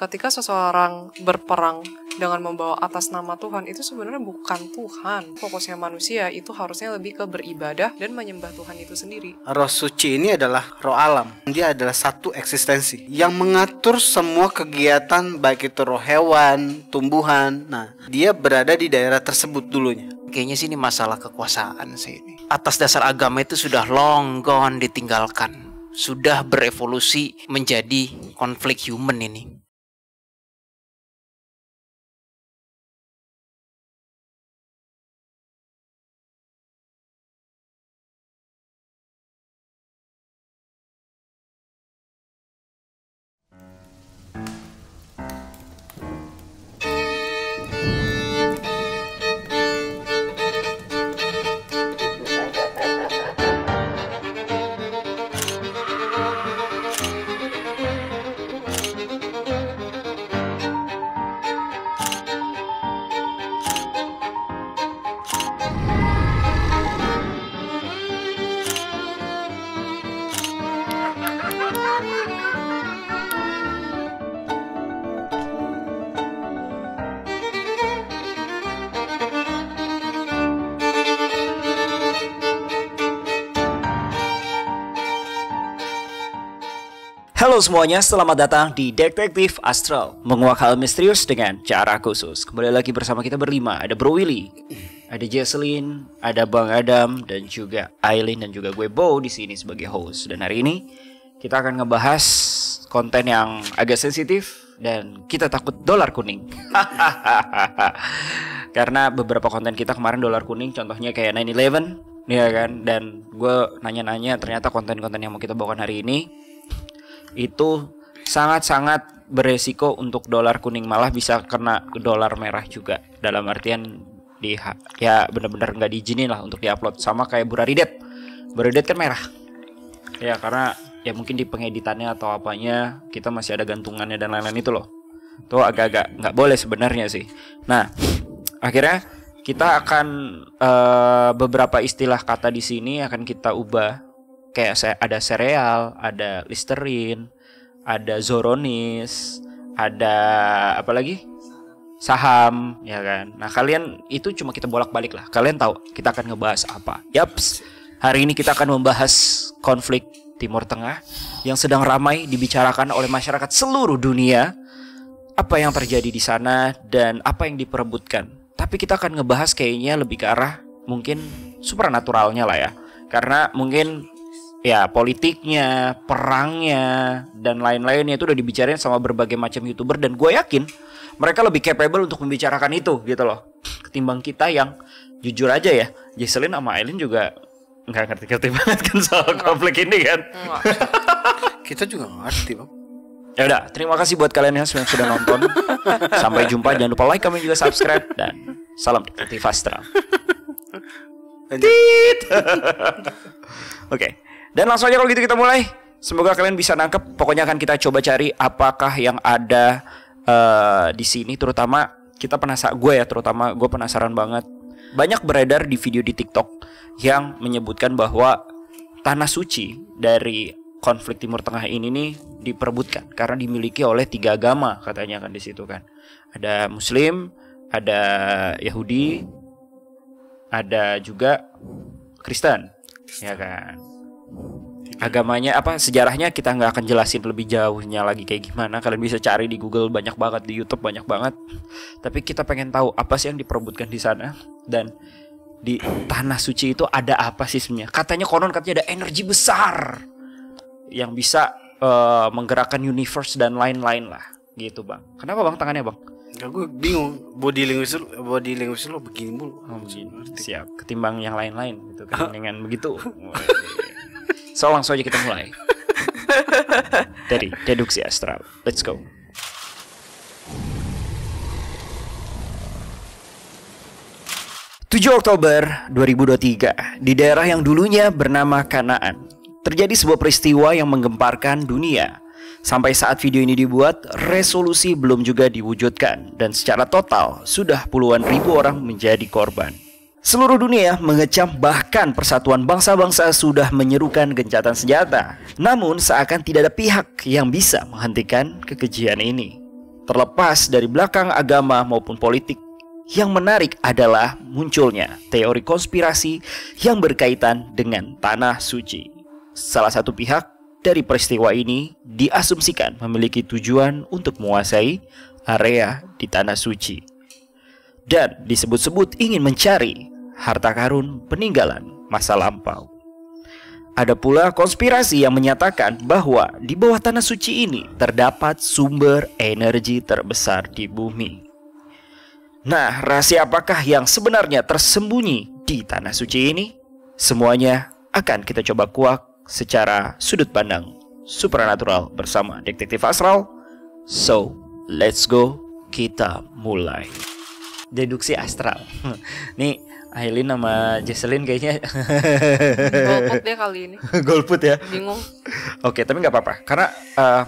ketika seseorang berperang dengan membawa atas nama Tuhan, itu sebenarnya bukan Tuhan. Fokusnya manusia itu harusnya lebih ke beribadah dan menyembah Tuhan itu sendiri. Roh suci ini adalah roh alam. Dia adalah satu eksistensi yang mengatur semua kegiatan, baik itu roh hewan, tumbuhan. Nah, dia berada di daerah tersebut dulunya. Kayaknya sih ini masalah kekuasaan sih ini. Atas dasar agama itu sudah long gone, ditinggalkan. Sudah berevolusi menjadi konflik human ini. Halo semuanya, selamat datang di Detektif Astral, menguak hal misterius dengan cara khusus. Kembali lagi bersama kita berlima, ada Bro Willy, ada Jesselyn, ada Bang Adam, dan juga Aileen, dan juga gue Bo di sini sebagai host. Dan hari ini kita akan ngebahas konten yang agak sensitif dan kita takut dolar kuning. Karena beberapa konten kita kemarin dolar kuning, contohnya kayak 9/11, ya kan? Dan gue nanya-nanya, ternyata konten-konten yang mau kita bawakan hari ini itu sangat-sangat beresiko untuk dolar kuning, malah bisa kena dolar merah juga. Dalam artian ya benar-benar nggak diizinin lah untuk diupload. Sama kayak Buraridet kan merah. Ya karena ya mungkin di pengeditannya atau apanya kita masih ada gantungannya dan lain-lain itu loh. Tuh agak-agak nggak boleh sebenarnya sih. Nah akhirnya kita akan beberapa istilah kata di sini akan kita ubah. Kayak ada sereal, ada Listerine, ada Zoronis, ada apa lagi? Saham, ya kan. Nah kalian itu cuma kita bolak-balik lah. Kalian tahu kita akan ngebahas apa? Yaps, hari ini kita akan membahas konflik Timur Tengah yang sedang ramai dibicarakan oleh masyarakat seluruh dunia. Apa yang terjadi di sana dan apa yang diperebutkan. Tapi kita akan ngebahas kayaknya lebih ke arah mungkin supernaturalnya lah ya. Karena mungkin ya politiknya, perangnya, dan lain-lainnya itu udah dibicarain sama berbagai macam YouTuber. Dan gue yakin mereka lebih capable untuk membicarakan itu gitu loh, ketimbang kita yang jujur aja ya, Jesselyn sama Aileen juga nggak ngerti-ngerti banget kan soal konflik ini kan. Kita juga ngerti bang. Ya udah, terima kasih buat kalian yang sudah nonton. Sampai jumpa, jangan lupa like, comment, juga subscribe. Dan salam Detektif Astral. Oke. Dan langsung aja kalau gitu kita mulai. Semoga kalian bisa nangkep. Pokoknya akan kita coba cari apakah yang ada di sini. Terutama kita penasaran, gue penasaran banget. Banyak beredar di video di TikTok yang menyebutkan bahwa tanah suci dari konflik Timur Tengah ini nih diperebutkan karena dimiliki oleh 3 agama katanya kan di situ kan. Ada Muslim, ada Yahudi, ada juga Kristen, ya kan. Agamanya apa, sejarahnya kita nggak akan jelasin lebih jauhnya lagi kayak gimana. Kalian bisa cari di Google banyak banget, di YouTube banyak banget. Tapi kita pengen tahu apa sih yang diperebutkan di sana dan di tanah suci itu ada apa sih sebenarnya. Katanya ada energi besar yang bisa menggerakkan universe dan lain-lain lah gitu bang. Kenapa bang tangannya bang? Ya, gue bingung, body language lo begini mulu. Siap, ketimbang yang lain-lain gitu kan dengan begitu. So langsung aja kita mulai dari Deduksi Astral. Let's go. Oktober 2023 di daerah yang dulunya bernama Kanaan terjadi sebuah peristiwa yang menggemparkan dunia. Sampai saat video ini dibuat, resolusi belum juga diwujudkan dan secara total sudah puluhan ribu orang menjadi korban. Seluruh dunia mengecam, bahkan persatuan bangsa-bangsa sudah menyerukan gencatan senjata. Namun seakan tidak ada pihak yang bisa menghentikan kekejian ini. Terlepas dari belakang agama maupun politik, yang menarik adalah munculnya teori konspirasi yang berkaitan dengan tanah suci. Salah satu pihak dari peristiwa ini diasumsikan memiliki tujuan untuk menguasai area di tanah suci dan disebut-sebut ingin mencari harta karun peninggalan masa lampau. Ada pula konspirasi yang menyatakan bahwa di bawah tanah suci ini terdapat sumber energi terbesar di bumi. Nah, rahasia apakah yang sebenarnya tersembunyi di tanah suci ini? Semuanya akan kita coba kuak secara sudut pandang supernatural bersama Detektif Asral. So, let's go, kita mulai. Deduksi astral. Nih Aileen sama Jesselyn kayaknya Golput deh kali ini. golput ya. Bingung. Oke, tapi nggak apa-apa karena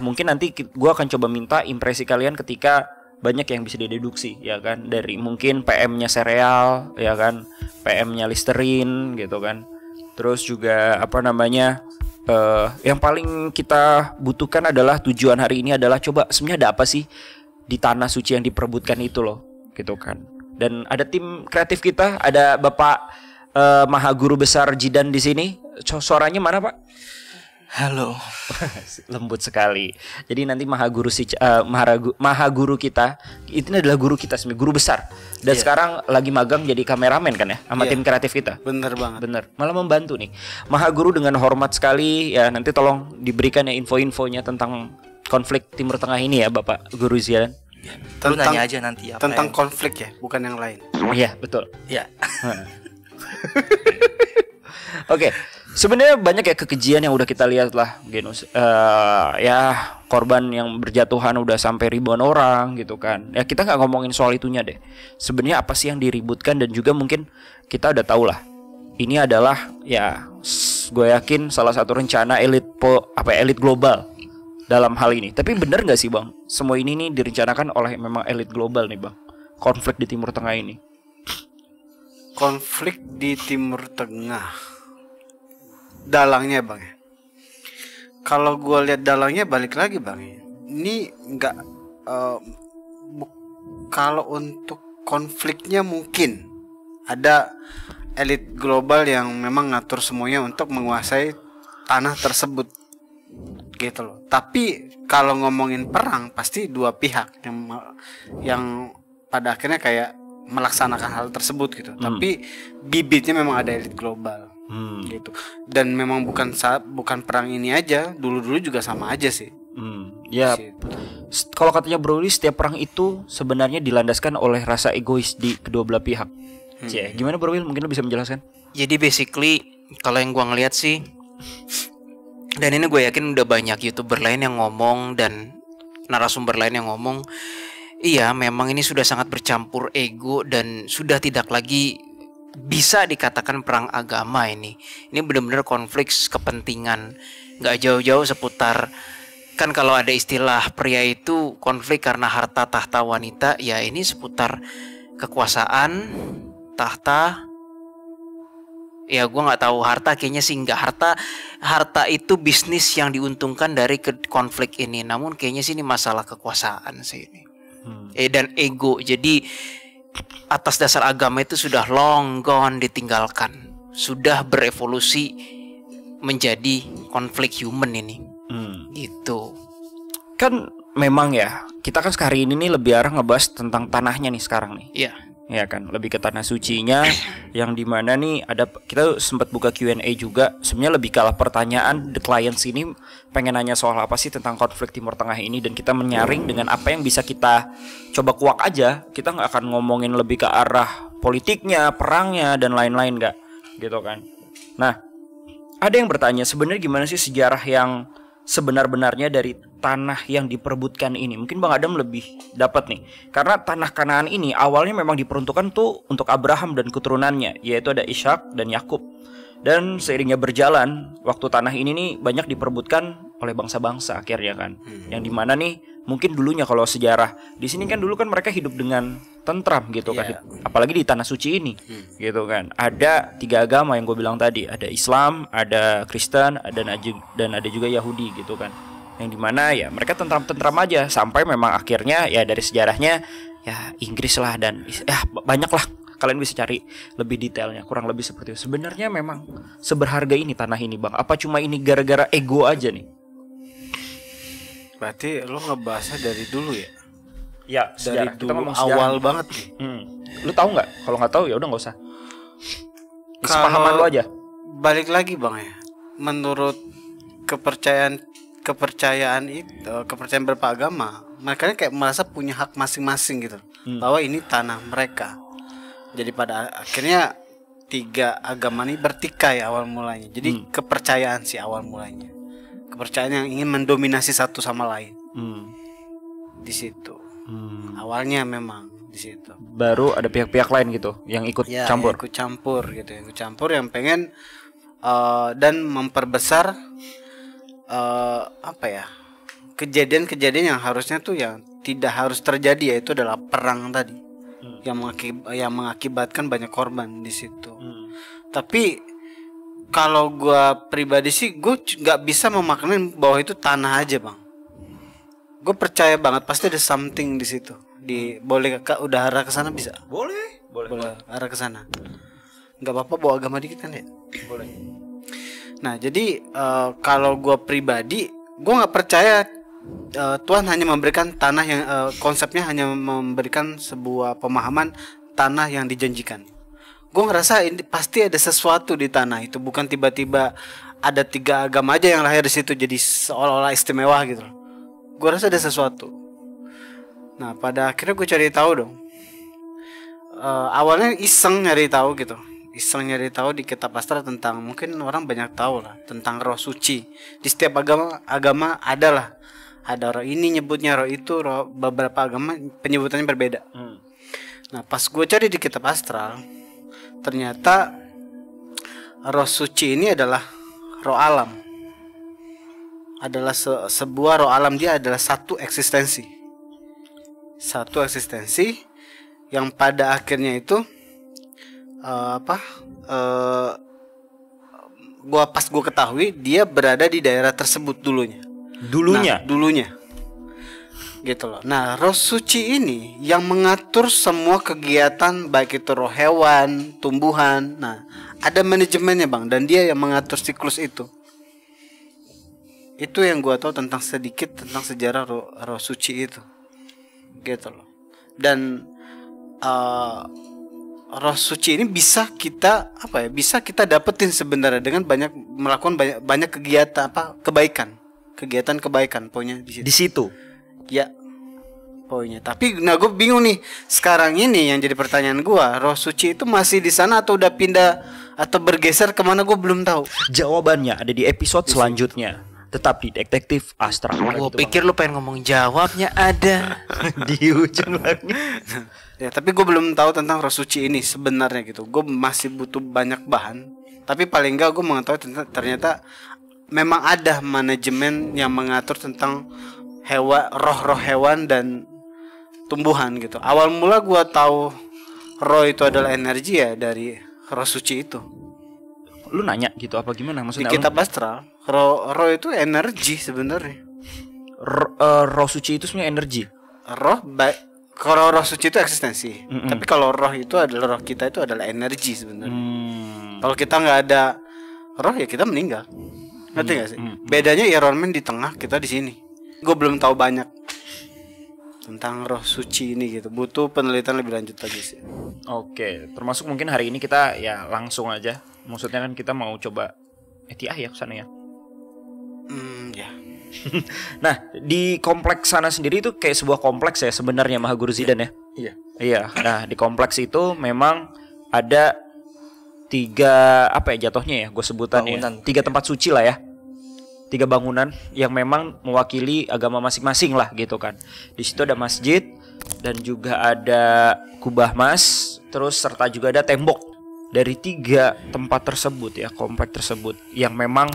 mungkin nanti gue akan coba minta impresi kalian ketika banyak yang bisa dideduksi, ya kan, dari mungkin PM-nya sereal, ya kan, PM-nya Listerine gitu kan. Terus juga apa namanya, yang paling kita butuhkan adalah tujuan hari ini adalah coba sebenarnya ada apa sih di tanah suci yang diperebutkan itu loh, gitu kan. Dan ada tim kreatif kita, ada Bapak Maha Guru Besar Jidan di sini. Suaranya mana, Pak? Halo. Lembut sekali. Jadi nanti Maha Guru kita itu adalah guru kita, guru besar. Dan sekarang lagi magang jadi kameramen kan ya, sama tim kreatif kita. Bener banget. Bener. Malah membantu nih. Maha Guru dengan hormat sekali ya, nanti tolong diberikan ya info-infonya tentang konflik Timur Tengah ini ya, Bapak Guru Zidan. Lu nanya aja nanti apa tentang konflik ya, bukan yang lain. Iya, betul. ya. Oke, sebenarnya banyak ya kekejian yang udah kita lihat lah, Genus. Ya korban yang berjatuhan udah sampai ribuan orang gitu kan. Ya kita nggak ngomongin soal itunya deh. Sebenarnya apa sih yang diributkan, dan juga mungkin kita udah tahu lah. Ini adalah ya gue yakin salah satu rencana elit global dalam hal ini. Tapi benar nggak sih Bang, semua ini nih direncanakan oleh memang elit global nih Bang, konflik di Timur Tengah ini? Konflik di Timur Tengah, dalangnya Bang ya. Kalau gue lihat dalangnya balik lagi Bang ya, ini nggak kalau untuk konfliknya mungkin ada elit global yang memang ngatur semuanya untuk menguasai tanah tersebut gitu loh. Tapi kalau ngomongin perang pasti dua pihak yang pada akhirnya kayak melaksanakan hal tersebut gitu. Tapi bibitnya memang ada elit global gitu. Dan memang bukan perang ini aja, dulu juga sama aja sih. Ya, kalau katanya Broly, setiap perang itu sebenarnya dilandaskan oleh rasa egois di kedua belah pihak. Gimana Broly? Mungkin lo bisa menjelaskan? Jadi basically kalau yang gua ngeliat sih, dan ini gue yakin udah banyak YouTuber lain yang ngomong dan narasumber lain yang ngomong, iya memang ini sudah sangat bercampur ego dan sudah tidak lagi bisa dikatakan perang agama ini. Ini benar-benar konflik kepentingan. Gak jauh-jauh seputar, kan kalau ada istilah pria itu konflik karena harta tahta wanita, ya ini seputar kekuasaan, tahta. Ya gue nggak tahu, harta kayaknya sih nggak, harta itu bisnis yang diuntungkan dari konflik ini. Namun kayaknya sih ini masalah kekuasaan sih ini. Dan ego. Jadi atas dasar agama itu sudah long gone ditinggalkan, sudah berevolusi menjadi konflik human ini. Gitu. Kan memang ya, kita kan hari ini nih lebih arah ngebahas tentang tanahnya nih sekarang nih. Iya. Ya kan, lebih ke tanah sucinya, yang dimana nih ada, kita sempat buka Q&A juga. Sebenarnya lebih kalah pertanyaan the clients ini pengen nanya soal apa sih tentang konflik Timur Tengah ini, dan kita menyaring dengan apa yang bisa kita coba kuak aja. Kita nggak akan ngomongin lebih ke arah politiknya, perangnya dan lain-lain, nggak gitu kan. Nah, ada yang bertanya sebenarnya gimana sih sejarah yang sebenar-benarnya dari tanah yang diperebutkan ini. Mungkin Bang Adam lebih dapat nih, karena tanah Kanaan ini awalnya memang diperuntukkan tuh untuk Abraham dan keturunannya, yaitu ada Ishak dan Yakub. Dan seiringnya berjalan, waktu tanah ini nih banyak diperebutkan oleh bangsa-bangsa akhirnya kan. Yang dimana nih mungkin dulunya kalau sejarah di sini kan dulu kan mereka hidup dengan tentram gitu kan, apalagi di tanah suci ini gitu kan. Ada 3 agama yang gue bilang tadi, ada Islam, ada Kristen, dan ada juga Yahudi gitu kan. yang dimana ya mereka tentram-tentram aja sampai memang akhirnya ya dari sejarahnya ya Inggris lah dan ya banyak lah, kalian bisa cari lebih detailnya, kurang lebih seperti itu. Sebenarnya memang seberharga ini tanah ini bang, apa cuma ini gara-gara ego aja nih? Berarti lo ngebahasnya dari dulu ya? Ya Dari sejarah. Kita dulu ngomong awal sejarah. banget nih. Lu tahu nggak? Kalau nggak tahu ya udah nggak usah. Sepahaman lu aja. Balik lagi bang ya, menurut kepercayaan beberapa agama, mereka kayak merasa punya hak masing-masing gitu, bahwa ini tanah mereka. Jadi pada akhirnya 3 agama ini bertikai awal mulanya. Jadi kepercayaan sih awal mulanya, kepercayaan yang ingin mendominasi satu sama lain. Di situ awalnya memang di situ. Baru ada pihak-pihak lain gitu yang ikut Ya, campur. yang ikut campur gitu, yang ikut campur, yang pengen dan memperbesar apa ya, kejadian-kejadian yang harusnya tuh yang tidak harus terjadi, yaitu adalah perang tadi, yang mengakibatkan banyak korban di situ. Tapi kalau gua pribadi sih, gue nggak bisa memaknain bahwa itu tanah aja bang. Gue percaya banget pasti ada something di situ. Boleh kakak udah arah ke sana bisa? Boleh. Arah ke sana. Nggak apa-apa bawa agama dikit kan ya? Boleh. Nah jadi kalau gue pribadi, gue nggak percaya Tuhan hanya memberikan tanah yang konsepnya hanya memberikan sebuah pemahaman tanah yang dijanjikan. Gue ngerasa ini pasti ada sesuatu di tanah itu, bukan tiba-tiba ada 3 agama aja yang lahir di situ jadi seolah-olah istimewa gitu. Gue rasa ada sesuatu. Nah pada akhirnya gue cari tahu dong. Awalnya iseng nyari tahu gitu. Iseng nyari tahu di kitab Astra tentang, mungkin orang banyak tahu lah tentang roh suci. Di setiap agama ada lah. Ada roh ini nyebutnya, roh itu, roh beberapa agama penyebutannya berbeda. Nah pas gue cari di kitab astral, ternyata roh suci ini adalah roh alam. Adalah sebuah roh alam, dia adalah satu eksistensi. Satu eksistensi yang pada akhirnya itu pas gue ketahui dia berada di daerah tersebut dulunya. Dulunya gitu loh. Nah roh suci ini yang mengatur semua kegiatan, baik itu roh hewan, tumbuhan. Nah ada manajemennya bang, dan dia yang mengatur siklus itu. Itu yang gue tahu sedikit tentang sejarah roh suci itu gitu loh. Dan roh suci ini bisa kita dapetin sebenarnya dengan melakukan banyak kegiatan kebaikan pokoknya di situ. Ya pokoknya. Tapi gue bingung nih sekarang ini, yang jadi pertanyaan gue, roh suci itu masih di sana atau udah pindah atau bergeser kemana, gue belum tahu. Jawabannya ada di episode selanjutnya. Tetap di Detektif Astra. Gue pikir lu pengen ngomong jawabnya ada di ujung lagi. Ya tapi gue belum tahu tentang roh suci ini sebenarnya gitu. Gue masih butuh banyak bahan. Tapi paling enggak gue mengetahui ternyata memang ada manajemen yang mengatur tentang roh hewan dan tumbuhan gitu. Awal mula gue tahu roh itu adalah energi ya dari roh suci itu. Lu nanya gitu apa gimana maksudnya? Di kitab astral, roh itu energi sebenarnya. Roh suci itu sebenarnya energi. Kalau roh suci itu eksistensi. Tapi kalau roh kita itu adalah energi sebenarnya. Kalau kita nggak ada roh ya kita meninggal. Ngerti nggak sih? Bedanya Iron Man di tengah, kita di sini. Gue belum tahu banyak tentang roh suci ini gitu. Butuh penelitian lebih lanjut lagi sih. Oke, termasuk mungkin hari ini kita ya langsung aja. Maksudnya kan kita mau coba ya ke sana ya. Ya. Nah, di kompleks sana sendiri itu kayak sebuah kompleks ya sebenarnya Mahaguru Zidan ya. Iya. Nah, di kompleks itu memang ada 3 jatuhnya ya, gue sebutannya 3 tempat suci lah ya. 3 bangunan yang memang mewakili agama masing-masing lah gitu kan. Di situ ada masjid dan juga ada kubah emas, terus serta juga ada tembok. Dari 3 tempat tersebut ya, komplek tersebut yang memang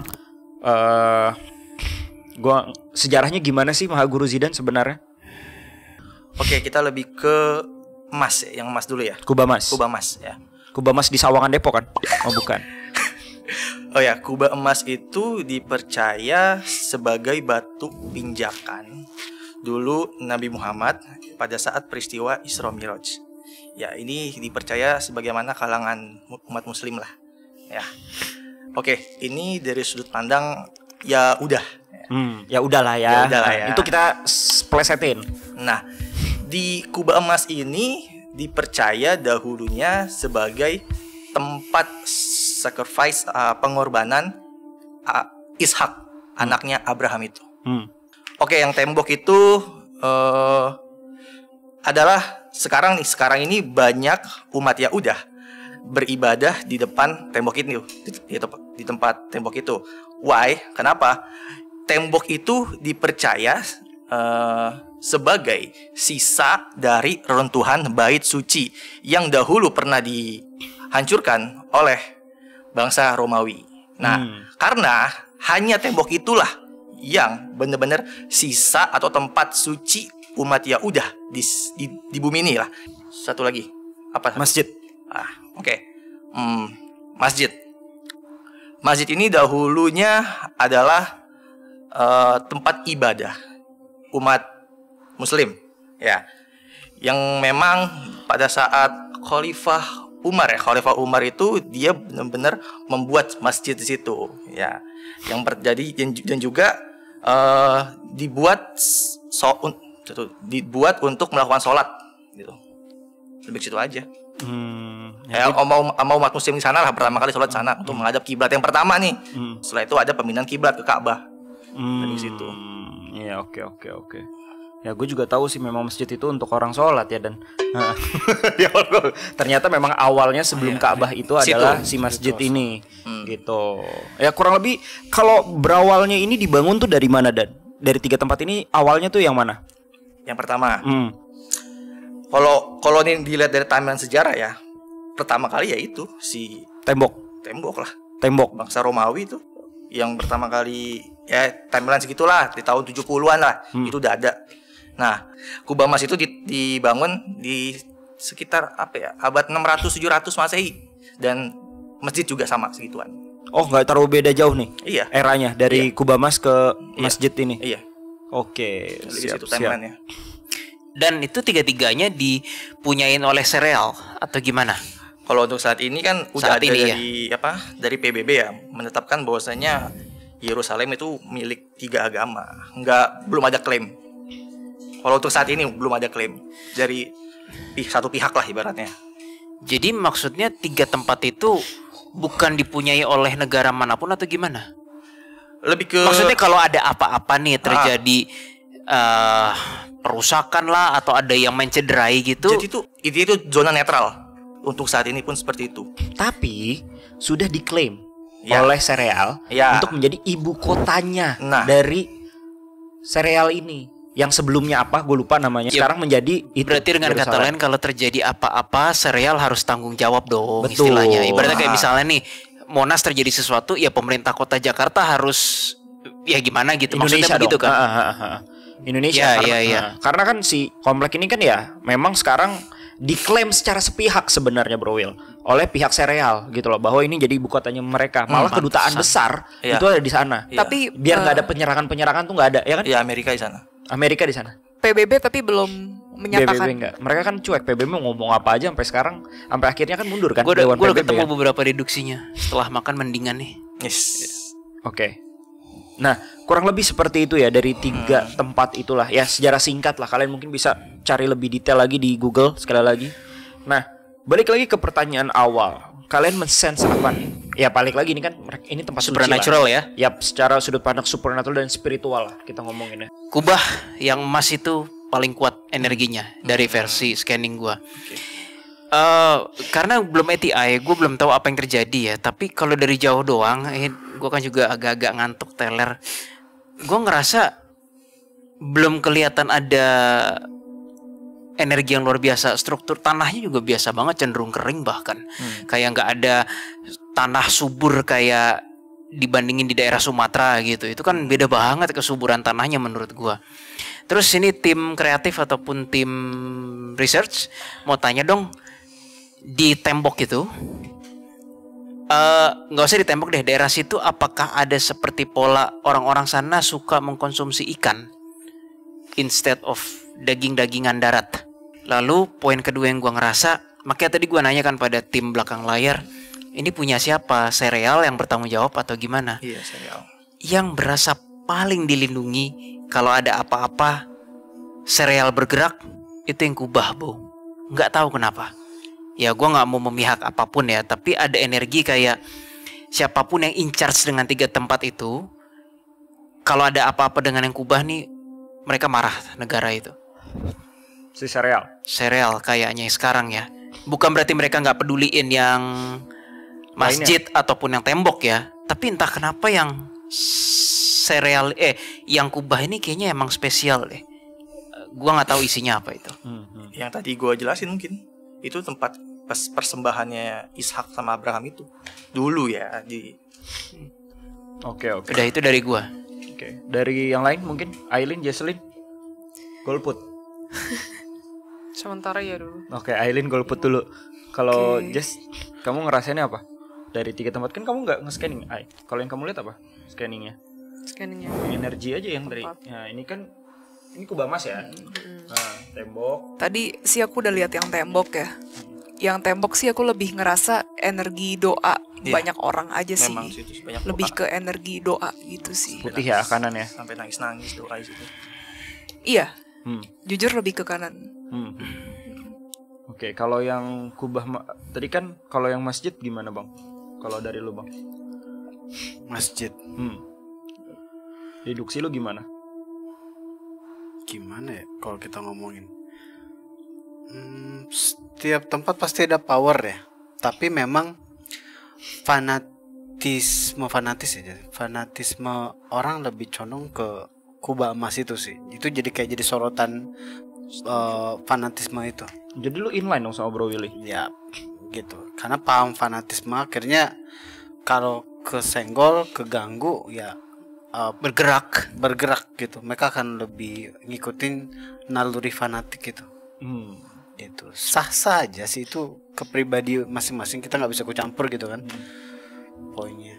sejarahnya gimana sih Mahaguru Zidan sebenarnya? Oke, kita lebih ke emas ya, yang emas dulu ya. Kubah emas ya. Kubah emas di Sawangan Depok kan? Oh bukan. Oh ya, kubah emas itu dipercaya sebagai batu pinjakan dulu Nabi Muhammad pada saat peristiwa Isra Miraj. Ya, ini dipercaya sebagaimana kalangan umat muslim lah. Ya. Oke, ini dari sudut pandang ya udah. Ya udahlah ya. Ya udahlah ya. Itu kita plesetin. Nah, di kubah emas ini dipercaya dahulunya sebagai tempat sacrifice, pengorbanan Ishak, anaknya Abraham itu. Oke, yang tembok itu adalah sekarang ini banyak umat Yahudah beribadah di depan tembok itu, di tempat tembok itu. Why? Kenapa? Tembok itu dipercaya sebagai sisa dari reruntuhan bait suci yang dahulu pernah dihancurkan oleh bangsa Romawi. Nah, karena hanya tembok itulah yang benar-benar sisa atau tempat suci umat Yahudah di bumi ini lah. Satu lagi, apa? Masjid. Oke. Masjid. Masjid ini dahulunya adalah tempat ibadah umat Muslim, ya, yang memang pada saat Khalifah Umar itu dia benar-benar membuat masjid di situ, ya, yang terjadi dan juga dibuat untuk melakukan sholat, gitu. Lebih situ aja. Sama umat Muslim di sana lah pertama kali sholat di sana untuk menghadap kiblat yang pertama nih. Setelah itu ada pemindahan kiblat ke Ka'bah. Dari situ. Iya, oke. Ya gue juga tahu sih memang masjid itu untuk orang sholat ya, dan ya, ternyata memang awalnya sebelum Ka'bah itu adalah si masjid ini, gitu. Ya kurang lebih kalau berawalnya ini dibangun tuh dari mana, Dan? Dari 3 tempat ini awalnya tuh yang mana? Yang pertama, kalau ini dilihat dari timeline sejarah ya, pertama kali ya itu si tembok lah. Tembok bangsa Romawi itu yang pertama kali, ya timeline segitulah di tahun 70-an lah, itu udah ada. Nah, kubah emas itu dibangun di sekitar abad 600-700 Masehi, dan masjid juga sama segituan. Oh, nggak terlalu beda jauh nih? Iya. Eranya dari kubah emas ke masjid ini. Iya. Oke, siap. Timeline-nya. Dan itu tiga-tiganya dipunyain oleh Sereal atau gimana? Kalau untuk saat ini kan udah saat ada ini, dari PBB ya, menetapkan bahwasanya Yerusalem itu milik 3 agama. Belum ada klaim. Kalau untuk saat ini belum ada klaim dari satu pihak lah ibaratnya. Jadi maksudnya 3 tempat itu bukan dipunyai oleh negara manapun atau gimana? Lebih ke maksudnya kalau ada apa-apa nih terjadi perusakan lah atau ada yang mencederai gitu. Jadi itu zona netral. Untuk saat ini pun seperti itu. Tapi sudah diklaim oleh Sereal untuk menjadi ibu kotanya dari Sereal ini. Yang sebelumnya apa? Gue lupa namanya. Sekarang menjadi itu. Berarti dengan kata lain kalau terjadi apa-apa Sereal harus tanggung jawab dong. Betul. Istilahnya. Ibaratnya kayak misalnya nih Monas terjadi sesuatu, ya pemerintah kota Jakarta harus ya gimana gitu. Indonesia maksudnya begitu kan? Indonesia ya. Karena kan si komplek ini kan ya memang sekarang diklaim secara sepihak sebenarnya, Bro Will, oleh pihak Sereal gitu loh, bahwa ini jadi ibu kotanya mereka. Malah kedutaan besar itu ada di sana. Tapi biar nggak ada penyerangan tuh nggak ada, ya kan? Iya, Amerika di sana. Amerika di sana. PBB tapi belum menyatakan. PBB enggak. Mereka kan cuek. PBB mau ngomong apa aja sampai sekarang, sampai akhirnya kan mundur kan. Gue udah ketemu kan? beberapa deduksinya setelah makan mendingan nih. Yes. Oke. Nah, kurang lebih seperti itu ya dari 3 tempat itulah. Ya sejarah singkat lah. Kalian mungkin bisa cari lebih detail lagi di Google sekali lagi. Nah, balik lagi ke pertanyaan awal. Kalian men-sense apa nih? Ya balik lagi ini kan ini tempat supernatural ya. Yap, secara sudut pandang supernatural dan spiritual lah kita ngomonginnya. Kubah yang emas itu paling kuat energinya dari versi scanning gua. Karena belum ATI, gue belum tahu apa yang terjadi ya. Tapi kalau dari jauh doang, gue kan juga agak-agak ngantuk teler. Gue ngerasa belum kelihatan ada energi yang luar biasa. Struktur tanahnya juga biasa banget, cenderung kering bahkan. Kayak nggak ada tanah subur kayak dibandingin di daerah Sumatera gitu. Itu kan beda banget kesuburan tanahnya menurut gue. Terus ini tim kreatif ataupun tim research mau tanya dong, di tembok itu nggak usah ditembok deh, daerah situ apakah ada seperti pola orang-orang sana suka mengkonsumsi ikan instead of daging-dagingan darat. Lalu poin kedua yang gua ngerasa, makanya tadi gua nanya kan pada tim belakang layar, ini punya siapa, sereal yang bertanggung jawab atau gimana? Iya, serial. Yang berasa paling dilindungi kalau ada apa-apa sereal bergerak itu yang kubah, Bu. Nggak tahu kenapa. Ya gue nggak mau memihak apapun ya, tapi ada energi kayak siapapun yang in charge dengan 3 tempat itu, kalau ada apa-apa dengan yang kubah nih, mereka marah negara itu. Si sereal Kayaknya sekarang ya. Bukan berarti mereka nggak peduliin yang masjid ataupun yang tembok ya, tapi entah kenapa yang sereal yang kubah ini kayaknya emang spesial deh. Gua nggak tahu isinya apa itu. Yang tadi gue jelasin mungkin itu tempat persembahannya Ishak sama Abraham itu dulu ya di. Oke. Udah itu dari gua. Oke. Dari yang lain mungkin Aileen, Jesselyn, golput. Sementara ya dulu. Oke, Aileen golput dulu. Kalau Jess, kamu ngerasainnya apa? Dari 3 tempat kan kamu nggak nge-scanning. Kalau yang kamu lihat apa? Scanningnya energi aja yang dari. Nah ini kan ini kubah emas ya. Nah tembok. Tadi sih aku udah lihat yang tembok ya. Yang tembok sih aku lebih ngerasa energi doa banyak orang aja sih. Memang situ banyak lebih doa. ke energi doa gitu sih. Putih ya kanan ya. Sampai nangis doa di situ. Iya. Jujur lebih ke kanan. Oke, kalau yang kubah tadi kan kalau yang masjid gimana Bang? Kalau dari lu Bang? Masjid. Deduksi lu gimana? Gimana ya kalau kita ngomongin? Setiap tempat pasti ada power ya. Tapi memang fanatisme orang lebih condong ke kubah emas itu sih. Itu jadi kayak jadi sorotan fanatisme itu. Jadi lu inline dong sama Bro Willy? Ya gitu. Karena paham fanatisme akhirnya kalau kesenggol, keganggu ya bergerak gitu. Mereka akan lebih ngikutin naluri fanatik gitu. Itu sah-sah aja sih, itu kepribadi masing-masing, kita nggak bisa campur gitu kan. Poinnya.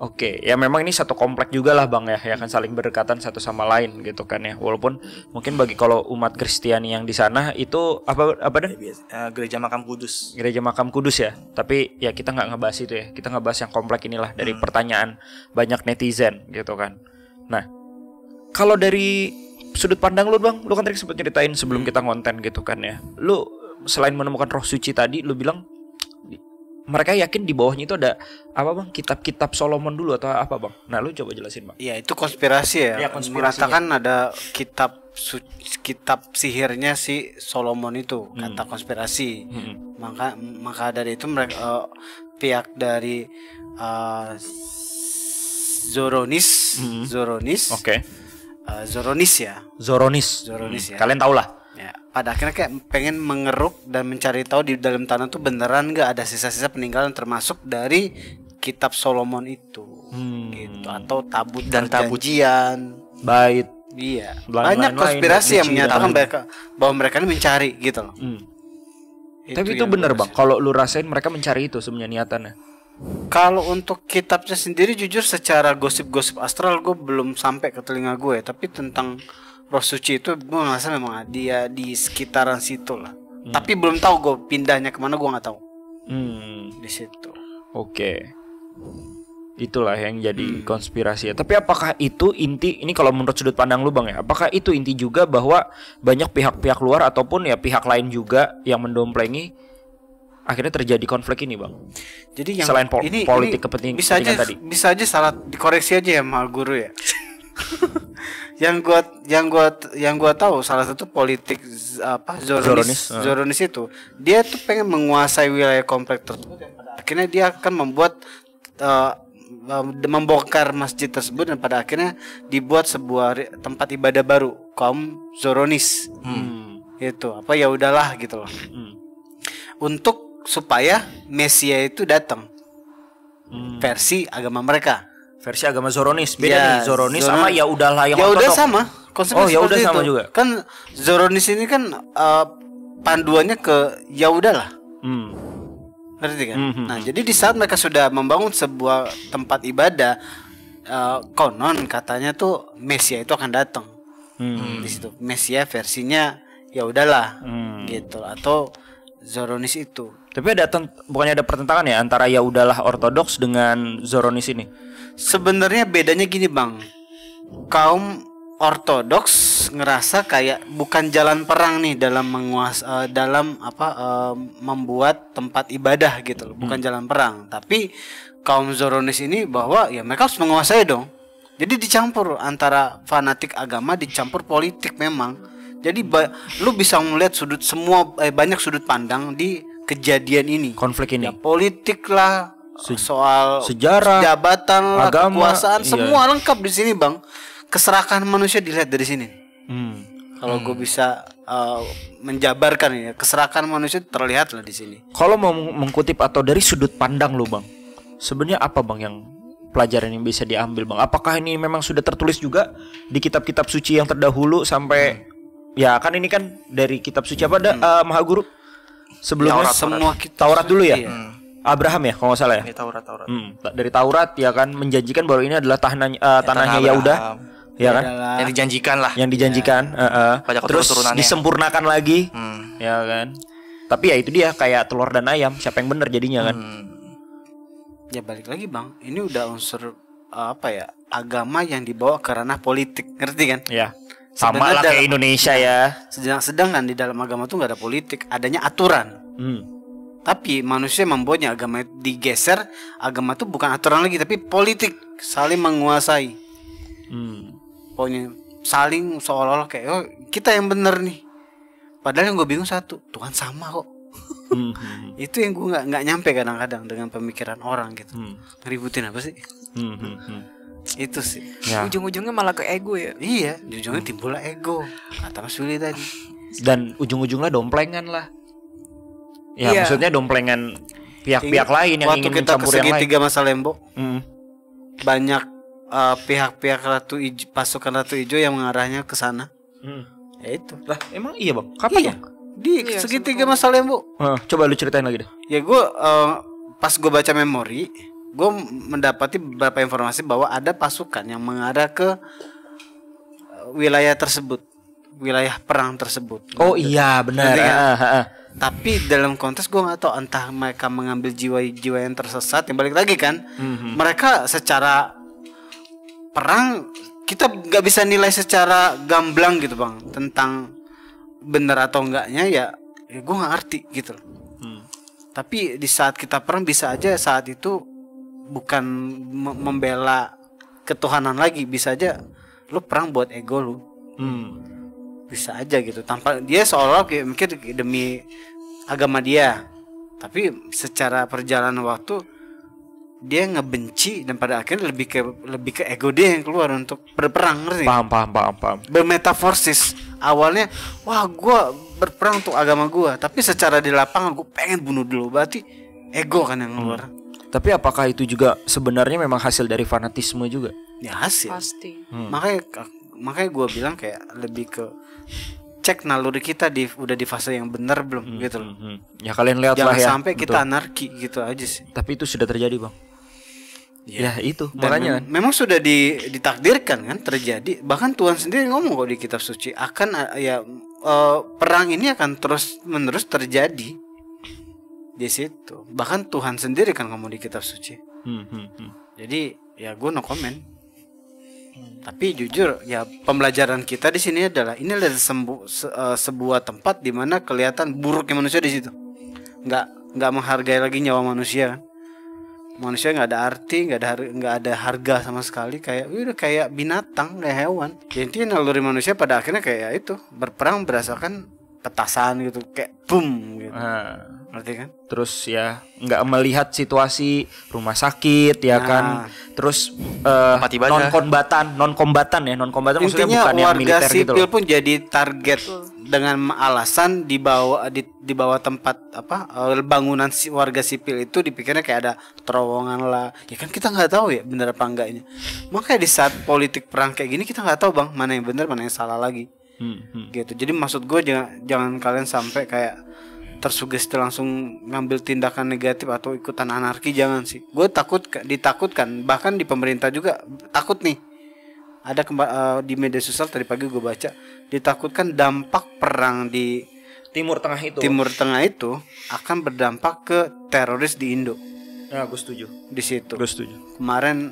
Oke, ya memang ini satu komplek juga lah Bang ya kan saling berdekatan satu sama lain gitu kan ya. Walaupun mungkin bagi kalau umat Kristiani yang di sana itu apa dah? Gereja Makam Kudus. Gereja Makam Kudus ya. Tapi ya kita nggak ngebahas itu ya. Kita ngebahas yang komplek inilah dari pertanyaan banyak netizen gitu kan. Nah, kalau dari sudut pandang lu Bang, lu kan tadi sempat ceritain sebelum kita ngonten gitu kan ya. Lu selain menemukan roh suci tadi, lu bilang mereka yakin di bawahnya itu ada apa Bang? Kitab-kitab Solomon dulu atau apa Bang? Nah lu coba jelasin Bang. Iya itu konspirasi ya. Mengatakan ada kitab sihirnya si Solomon itu, kata konspirasi. Maka dari itu mereka pihak dari Zoronis. Oke. Zoronis ya. Kalian tau lah. Ya, pada akhirnya kayak pengen mengeruk dan mencari tahu di dalam tanah tuh beneran nggak ada sisa-sisa peninggalan termasuk dari kitab Solomon itu, gitu, atau tabut dan perjanjian, bait. Iya, banyak konspirasi yang menyatakan bahwa mereka ini mencari gitu loh. Tapi itu benar Bang. Kalau lu rasain mereka mencari itu sebenarnya niatannya. Kalau untuk kitabnya sendiri jujur secara gosip-gosip astral gue belum sampai ke telinga gue, tapi tentang roh suci itu gue ngerasa memang dia di sekitaran situ lah. Tapi belum tahu gue pindahnya kemana, gue nggak tahu. Di situ. Oke. Itulah yang jadi konspirasi ya. Tapi apakah itu inti, ini kalau menurut sudut pandang lu Bang ya, apakah itu inti juga bahwa banyak pihak-pihak luar ataupun ya pihak lain juga yang mendomplengi akhirnya terjadi konflik ini Bang? Jadi yang selain politik kepentingan tadi. Bisa aja salah dikoreksi aja ya sama guru ya. yang gua tahu salah satu politik Zoronis itu dia tuh pengen menguasai wilayah komplek tersebut. Akhirnya dia akan membuat membongkar masjid tersebut dan pada akhirnya dibuat sebuah tempat ibadah baru kaum Zoronis. Itu apa ya udahlah gitu loh. Untuk supaya Mesia itu datang. Versi agama mereka. Versi agama Zoronis beda nih Zoronis sama ya udahlah yang udah sama. Konsepnya ya udah sama juga. Kan Zoronis ini kan panduannya ke ya udahlah. ngerti kan? Nah, jadi di saat mereka sudah membangun sebuah tempat ibadah, konon katanya tuh Mesia itu akan datang. Di situ Mesia versinya ya udahlah gitu, atau Zoronis itu. Tapi bukannya ada pertentangan ya antara ya udahlah ortodoks dengan Zoronis ini? Sebenarnya bedanya gini bang, kaum ortodoks ngerasa kayak bukan jalan perang nih dalam membuat tempat ibadah gitu loh, bukan jalan perang. Tapi kaum Zoronis ini bahwa ya mereka harus menguasai dong. Jadi dicampur antara fanatik agama dicampur politik memang. Jadi lu bisa melihat banyak sudut pandang di kejadian ini. Konflik ini. Ya, politik lah, soal sejarah, jabatan lah, agama, kekuasaan, iya. semua lengkap di sini bang. Keserakahan manusia dilihat dari sini. Kalau gue bisa menjabarkan ya, keserakahan manusia terlihat lah di sini. Kalau mau mengkutip atau dari sudut pandang lu bang, sebenarnya apa bang yang pelajaran yang bisa diambil bang? Apakah ini memang sudah tertulis juga di kitab-kitab suci yang terdahulu sampai ya kan ini kan dari kitab suci apa ada Mahaguru sebelumnya Semua Taurat dulu ya? Iya. Abraham ya kalau nggak salah ya? Ini Taurat. Dari Taurat ya kan menjanjikan bahwa ini adalah tanahnya Abraham. Yahuda, ya kan? Yang dijanjikan lah. Yang dijanjikan, Banyak terus keturunannya. disempurnakan lagi, ya kan? Tapi ya itu dia kayak telur dan ayam, siapa yang benar jadinya kan? Ya balik lagi bang, ini udah unsur agama yang dibawa ke ranah politik, ngerti kan? Ya, sama Sebenarnya lah kayak Indonesia ya. Sedangkan di dalam agama tuh nggak ada politik, adanya aturan. Tapi manusia membuatnya agama itu digeser. Agama itu bukan aturan lagi, tapi politik, saling menguasai. Pokoknya saling seolah-olah kayak kita yang benar nih. Padahal yang gue bingung satu, Tuhan sama kok. Itu yang gue nggak nyampe kadang-kadang dengan pemikiran orang gitu. Ngeributin apa sih? Itu sih. Ya. Ujung-ujungnya malah ke ego ya. Iya, ujungnya timbullah ego. Kata Mas Willy tadi. Dan ujung-ujungnya domplengan lah. Ya Iya. maksudnya domplengan pihak-pihak lain yang Waktu ingin kita ke mencampur yang lain. segitiga masa Lembo, Mm. banyak pihak-pihak pasukan Ratu Ijo yang mengarahnya ke sana. Ya itu. Lah emang iya bang? Kapan Iya. bang? Di segitiga masa Lembo. Coba lu ceritain lagi deh. Ya gue pas gue baca memori, gue mendapati beberapa informasi bahwa ada pasukan yang mengarah ke wilayah tersebut, wilayah perang tersebut. Oh iya benar. Ngerti kan? Tapi dalam konteks gue nggak tahu entah mereka mengambil jiwa-jiwa yang tersesat yang balik lagi kan. Mereka secara perang kita nggak bisa nilai secara gamblang gitu bang tentang benar atau enggaknya ya gue nggak ngerti gitu loh. Tapi di saat kita perang bisa aja saat itu bukan membela ketuhanan lagi, bisa aja lu perang buat ego lu. Bisa aja gitu tanpa dia seolah kayak mikir demi agama dia, tapi secara perjalanan waktu dia ngebenci dan pada akhirnya lebih ke ego dia yang keluar untuk berperang, ngerti? Paham. Bermetaforsis awalnya wah gua berperang untuk agama gua, tapi secara di lapangan gua pengen bunuh dulu, berarti ego kan yang keluar. Tapi apakah itu juga sebenarnya memang hasil dari fanatisme juga? Ya hasil. Pasti. Makanya gue bilang kayak lebih ke cek naluri kita udah di fase yang benar belum gitu loh. Ya kalian lihat Jangan lah ya. sampai kita Betul. anarki gitu aja sih. Tapi itu sudah terjadi bang. Ya itu Dan makanya kan. memang sudah ditakdirkan kan terjadi. Bahkan Tuhan sendiri ngomong kok di kitab suci akan perang ini akan terus menerus terjadi di situ. Bahkan Tuhan sendiri kan ngomong di kitab suci. Jadi ya gue no comment. Tapi jujur ya pembelajaran kita di sini adalah ini adalah sebuah tempat di mana kelihatan buruknya manusia di situ. Nggak menghargai lagi nyawa manusia kan. Manusia nggak ada arti, nggak ada harga sama sekali, udah kayak binatang, kayak hewan. Ya, intinya naluri manusia pada akhirnya kayak itu berperang berdasarkan petasan gitu, kayak boom gitu. Ngerti kan? Terus ya nggak melihat situasi rumah sakit ya kan. Terus Tempat ibadah. non kombatan maksudnya Intinya bukan yang warga militer gitu sipil loh. pun jadi target dengan alasan di bawah tempat bangunan warga sipil itu dipikirnya kayak ada terowongan lah. Ya kan kita nggak tahu ya benar apa enggaknya. Makanya di saat politik perang kayak gini kita nggak tahu bang mana yang benar mana yang salah lagi. Gitu. Jadi maksud gue jangan kalian sampai kayak tersugesti langsung ngambil tindakan negatif atau ikutan anarki, jangan sih. Gue ditakutkan, bahkan di pemerintah juga takut nih. Ada di media sosial tadi pagi gue baca, ditakutkan dampak perang di Timur Tengah itu akan berdampak ke teroris di Indo. Ya, gue setuju. Di situ. Gue setuju. Kemarin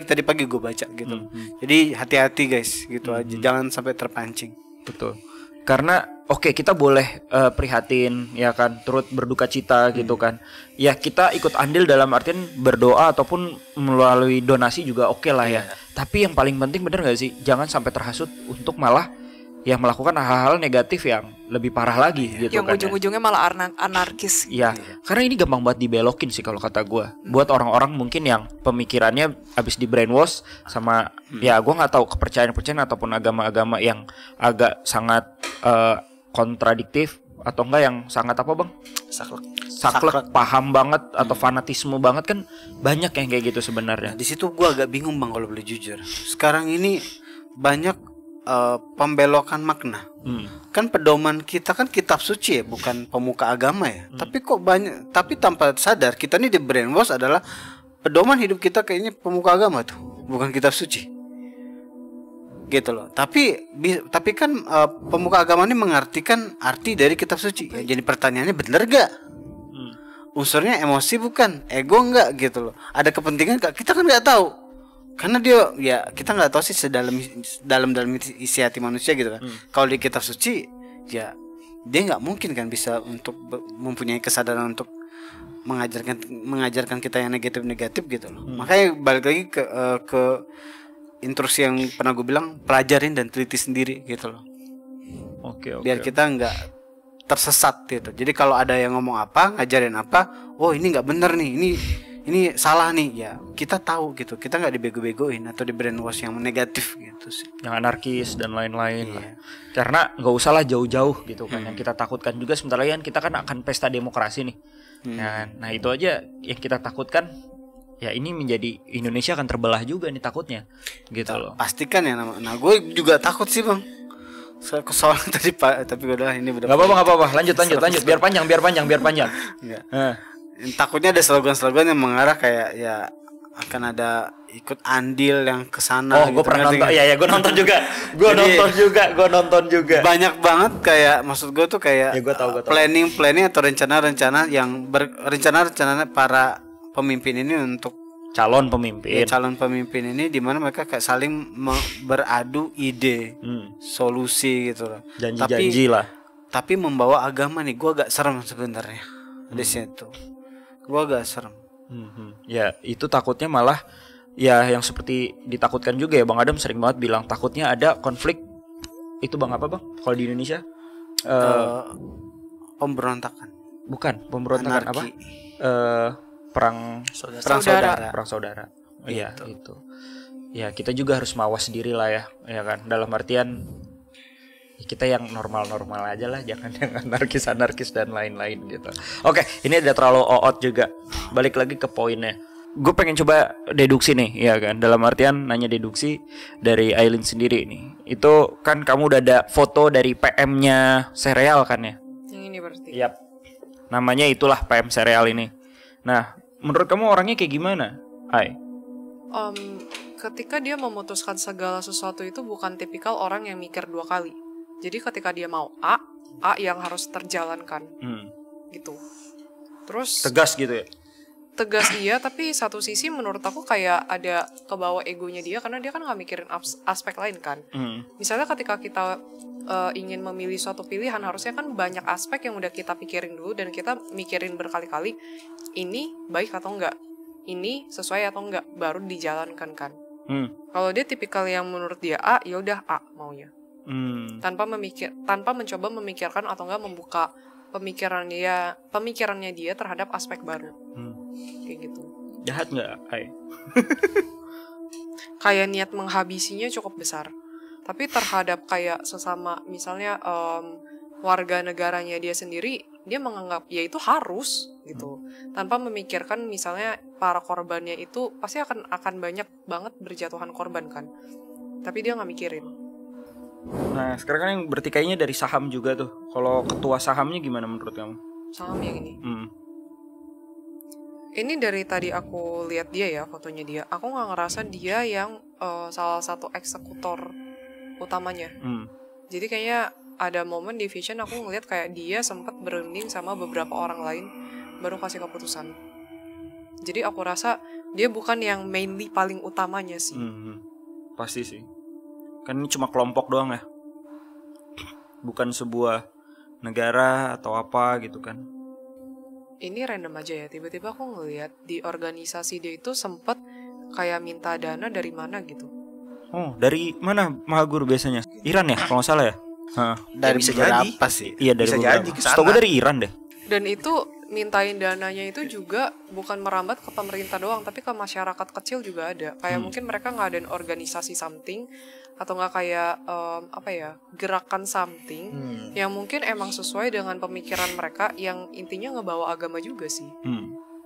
tadi pagi gue baca gitu. Jadi hati-hati guys, gitu aja. Jangan sampai terpancing. Betul. Karena oke, kita boleh prihatin ya kan, turut berduka cita gitu kan. Ya kita ikut andil dalam artian berdoa ataupun melalui donasi juga oke lah ya. Tapi yang paling penting bener gak sih, jangan sampai terhasut untuk malah ya melakukan hal-hal negatif yang lebih parah lagi gitu yang kan. Yang ujung-ujungnya malah anarkis. Iya, karena ini gampang banget dibelokin sih kalau kata gue. Buat orang-orang mungkin yang pemikirannya habis di brainwash sama ya gue nggak tahu kepercayaan ataupun agama-agama yang agak sangat kontradiktif atau enggak yang sangat apa bang? Saklek, paham banget atau fanatisme banget kan banyak yang kayak gitu sebenarnya. Di situ gue agak bingung bang kalau boleh jujur. Sekarang ini banyak pembelokan makna. Kan pedoman kita kan kitab suci ya, bukan pemuka agama ya. Tapi kok banyak, tapi tanpa sadar kita nih di brainwash adalah pedoman hidup kita kayaknya pemuka agama tuh, bukan kitab suci. Gitu loh. Tapi kan pemuka agama ini mengartikan arti dari kitab suci. Ya, jadi pertanyaannya bener gak? Unsurnya emosi bukan, ego enggak gitu loh. Ada kepentingan gak? Kita kan nggak tahu. Karena dia ya kita nggak tahu sih dalam isi hati manusia gitu kan. Kalau di kitab suci ya dia nggak mungkin kan bisa untuk mempunyai kesadaran untuk mengajarkan kita yang negatif gitu loh. Makanya balik lagi ke instruksi yang pernah gue bilang, pelajarin dan teliti sendiri gitu loh. Oke. Biar kita nggak tersesat gitu. Jadi kalau ada yang ngomong apa, ngajarin apa, oh ini nggak bener nih, ini salah nih, ya kita tahu gitu, kita nggak dibego-begoin atau di brainwash yang negatif gitu sih, yang anarkis dan lain-lain lah. Karena nggak usah lah jauh-jauh gitu kan. Yang kita takutkan juga sebentar lagi kan kita kan akan pesta demokrasi nih. Nah itu aja yang kita takutkan. Ya ini menjadi Indonesia akan terbelah juga nih takutnya gitu loh. Pastikan ya. Nah gue juga takut sih bang. Soal tadi pak, tapi udah ini udah. Gak apa-apa. Lanjut. Biar panjang. Takutnya ada slogan-slogan yang mengarah kayak ya akan ada ikut andil yang kesana. Oh, gue pernah nonton. Iya, gue nonton juga. Gue nonton juga. Banyak banget kayak, maksud gue tuh kayak ya, gue tahu. planning atau rencana yang rencana para pemimpin ini untuk calon pemimpin ini, di mana mereka kayak saling beradu ide, solusi gitu loh. Janji-janji lah. Tapi membawa agama nih, gue agak serem sebenarnya di situ. Gue agak serem. Ya itu takutnya malah ya yang seperti ditakutkan juga ya, Bang Adam sering banget bilang takutnya ada konflik. Itu bang apa bang? Kalau di Indonesia pemberontakan. Bukan pemberontakan. Anarki. Apa? Perang saudara. Iya itu. Ya kita juga harus mawas diri lah ya kan. Dalam artian kita yang normal-normal aja lah, jangan yang anarkis dan lain-lain gitu. Oke, ini udah terlalu oot juga. Balik lagi ke poinnya. Gue pengen coba deduksi nih, ya kan. Dalam artian nanya deduksi dari Aileen sendiri nih. Itu kan kamu udah ada foto dari PM-nya Sereal kan ya? Yang ini berarti. Yap. Namanya itulah PM Sereal ini. Nah, menurut kamu orangnya kayak gimana, Ai? Ketika dia memutuskan segala sesuatu itu bukan tipikal orang yang mikir dua kali. Jadi ketika dia mau A yang harus terjalankan, gitu. Terus tegas gitu ya? Tegas iya, tapi satu sisi menurut aku kayak ada kebawa egonya dia, karena dia kan nggak mikirin aspek lain kan. Misalnya ketika kita ingin memilih suatu pilihan, harusnya kan banyak aspek yang udah kita pikirin dulu dan kita mikirin berkali-kali, ini baik atau enggak, ini sesuai atau enggak, baru dijalankan kan. Kalau dia tipikal yang menurut dia A, ya udah A maunya. Tanpa mencoba memikirkan atau enggak membuka pemikirannya dia terhadap aspek baru. Kayak gitu. Jahat nggak, Ai? Kayak niat menghabisinya cukup besar. Tapi terhadap kayak sesama, misalnya warga negaranya dia sendiri, dia menganggap ya itu harus gitu. Tanpa memikirkan misalnya para korbannya itu pasti akan banyak banget berjatuhan korban kan. Tapi dia nggak mikirin. Nah sekarang kan yang bertikainya dari saham juga tuh. Kalau ketua sahamnya gimana menurut kamu? Saham yang ini. Ini dari tadi aku lihat dia ya, fotonya dia. Aku nggak ngerasa dia yang salah satu eksekutor utamanya. Jadi kayaknya ada momen di Vision aku ngeliat kayak dia sempat berunding sama beberapa orang lain baru kasih keputusan. Jadi aku rasa dia bukan yang mainly paling utamanya sih. Pasti sih. Kan ini cuma kelompok doang ya. Bukan sebuah negara atau apa gitu kan. Ini random aja ya, tiba-tiba aku ngeliat di organisasi dia itu sempet kayak minta dana dari mana gitu. Oh, dari mana Mahaguru biasanya? Iran ya kalau nggak salah ya? Dari bisa beberapa sih. Iya dari Bisa beberapa. jadi kesana. Setahu gue dari Iran deh. Dan itu mintain dananya itu juga bukan merambat ke pemerintah doang, tapi ke masyarakat kecil juga ada. Kayak mungkin mereka ngadain organisasi something atau nggak kayak gerakan something yang mungkin emang sesuai dengan pemikiran mereka yang intinya ngebawa agama juga sih.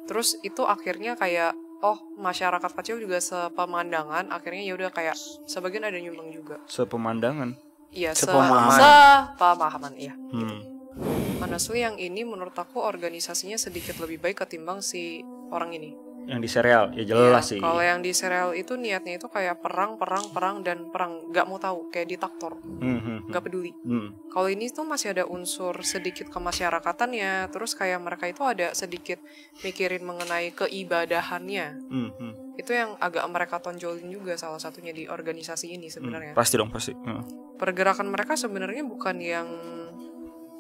Terus itu akhirnya kayak masyarakat kecil juga sepemandangan, akhirnya ya udah kayak sebagian ada nyumbang juga. Sepemandangan. Iya, Sepemahaman. sepemahaman iya. Gitu. Honestly yang ini menurut aku organisasinya sedikit lebih baik ketimbang si orang ini. Yang di serial ya jelas sih. Kalau yang di serial itu niatnya itu kayak perang dan perang, nggak mau tahu, kayak diktator, nggak peduli. Kalau ini tuh masih ada unsur sedikit kemasyarakatannya, terus kayak mereka itu ada sedikit mikirin mengenai keibadahannya. Itu yang agak mereka tonjolin juga salah satunya di organisasi ini sebenarnya. Pasti dong pasti. Pergerakan mereka sebenarnya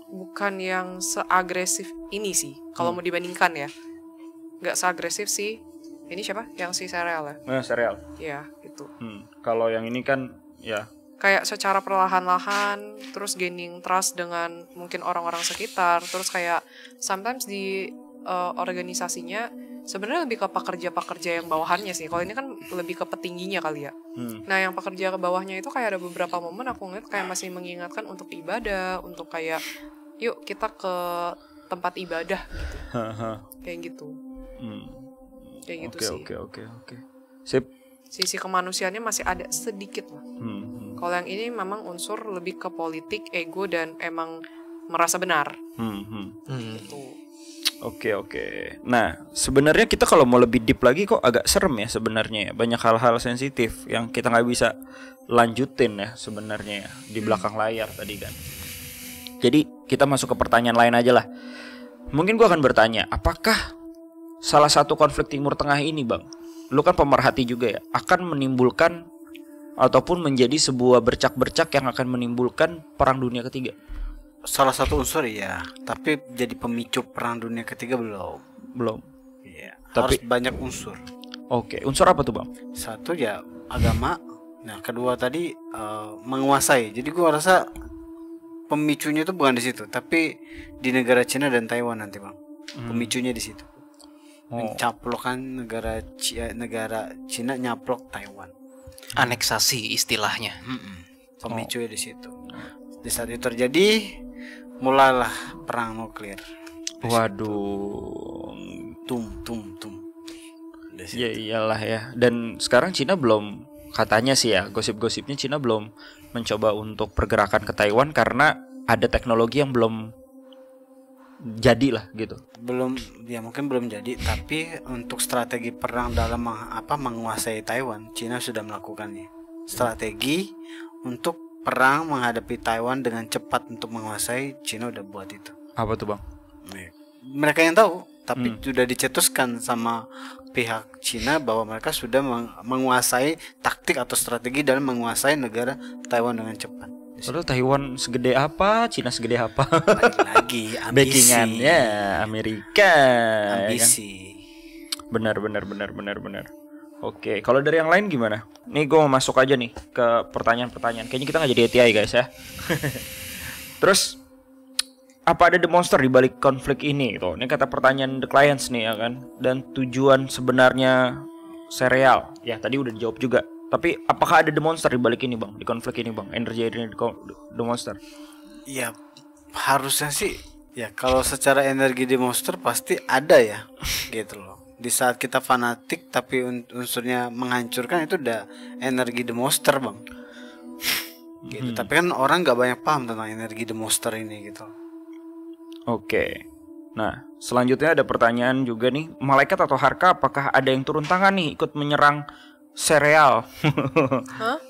bukan yang seagresif ini sih, kalau mau dibandingkan ya. Nggak seagresif sih. Ini siapa? Yang si serial ya? Serial. Ya, itu. Kalau yang ini kan ya kayak secara perlahan-lahan, terus gaining trust dengan mungkin orang-orang sekitar, terus kayak sometimes di organisasinya sebenarnya lebih ke pekerja-pekerja yang bawahannya sih. Kalau ini kan lebih ke petingginya kali ya. Nah, yang pekerja ke bawahnya itu kayak ada beberapa momen aku ngeliat kayak masih mengingatkan untuk ibadah, untuk kayak yuk kita ke tempat ibadah gitu. Kayak gitu. Kayak gitu sih. Oke. Sip. Sisi kemanusiaannya masih ada sedikit lah. Kalau yang ini memang unsur lebih ke politik, ego, dan emang merasa benar. Gitu. Oke. Nah, sebenarnya kita kalau mau lebih deep lagi kok agak serem ya sebenarnya ya. Banyak hal-hal sensitif yang kita nggak bisa lanjutin ya sebenarnya ya, di belakang layar tadi kan. Jadi kita masuk ke pertanyaan lain aja lah. Mungkin gua akan bertanya, apakah salah satu konflik Timur Tengah ini, Bang, lu kan pemerhati juga ya, akan menimbulkan ataupun menjadi sebuah bercak-bercak yang akan menimbulkan perang dunia ketiga? Salah satu unsur ya, tapi jadi pemicu perang dunia ketiga belum. Iya. Tapi harus banyak unsur. Oke, unsur apa tuh, Bang? Satu ya agama. Nah, kedua tadi menguasai. Jadi gua rasa pemicunya itu bukan di situ, tapi di negara Cina dan Taiwan nanti, Bang. Pemicunya di situ. Mencaplokan negara Cina nyaplok Taiwan. Aneksasi istilahnya. Pemicunya di situ. Di saat itu terjadi, mulailah perang nuklir. Waduh. Tum. Ya iyalah ya. Dan sekarang Cina belum, katanya sih ya, gosip-gosipnya Cina belum mencoba untuk pergerakan ke Taiwan karena ada teknologi yang belum jadi lah gitu. Mungkin belum jadi, tapi untuk strategi perang dalam menguasai Taiwan, Cina sudah melakukannya. Strategi untuk perang menghadapi Taiwan dengan cepat untuk menguasai, Cina udah buat itu. Apa tuh, Bang? Mereka yang tahu, tapi sudah dicetuskan sama pihak Cina bahwa mereka sudah menguasai taktik atau strategi dalam menguasai negara Taiwan dengan cepat. Lalu Taiwan segede apa, Cina segede apa? Lagi ambisi. Backingannya Amerika. Ambisi. Ya kan? Benar. Oke, kalau dari yang lain gimana? Nih gue mau masuk aja nih ke pertanyaan-pertanyaan. Kayaknya kita nggak jadi TI guys ya. Terus apa ada the monster di balik konflik ini? Tuh, ini kata pertanyaan The Clients nih ya kan. Dan tujuan sebenarnya serial. Ya tadi udah dijawab juga. Tapi apakah ada the monster di balik ini, Bang? Di konflik ini, Bang? Energi ini the monster? Ya harusnya sih. Ya kalau secara energi the monster pasti ada ya. Gitu loh. Di saat kita fanatik tapi unsurnya menghancurkan, itu udah energi the monster, Bang. Gitu. Tapi kan orang nggak banyak paham tentang energi the monster ini gitu. Oke. Nah, selanjutnya ada pertanyaan juga nih, malaikat atau harka apakah ada yang turun tangan nih ikut menyerang sereal?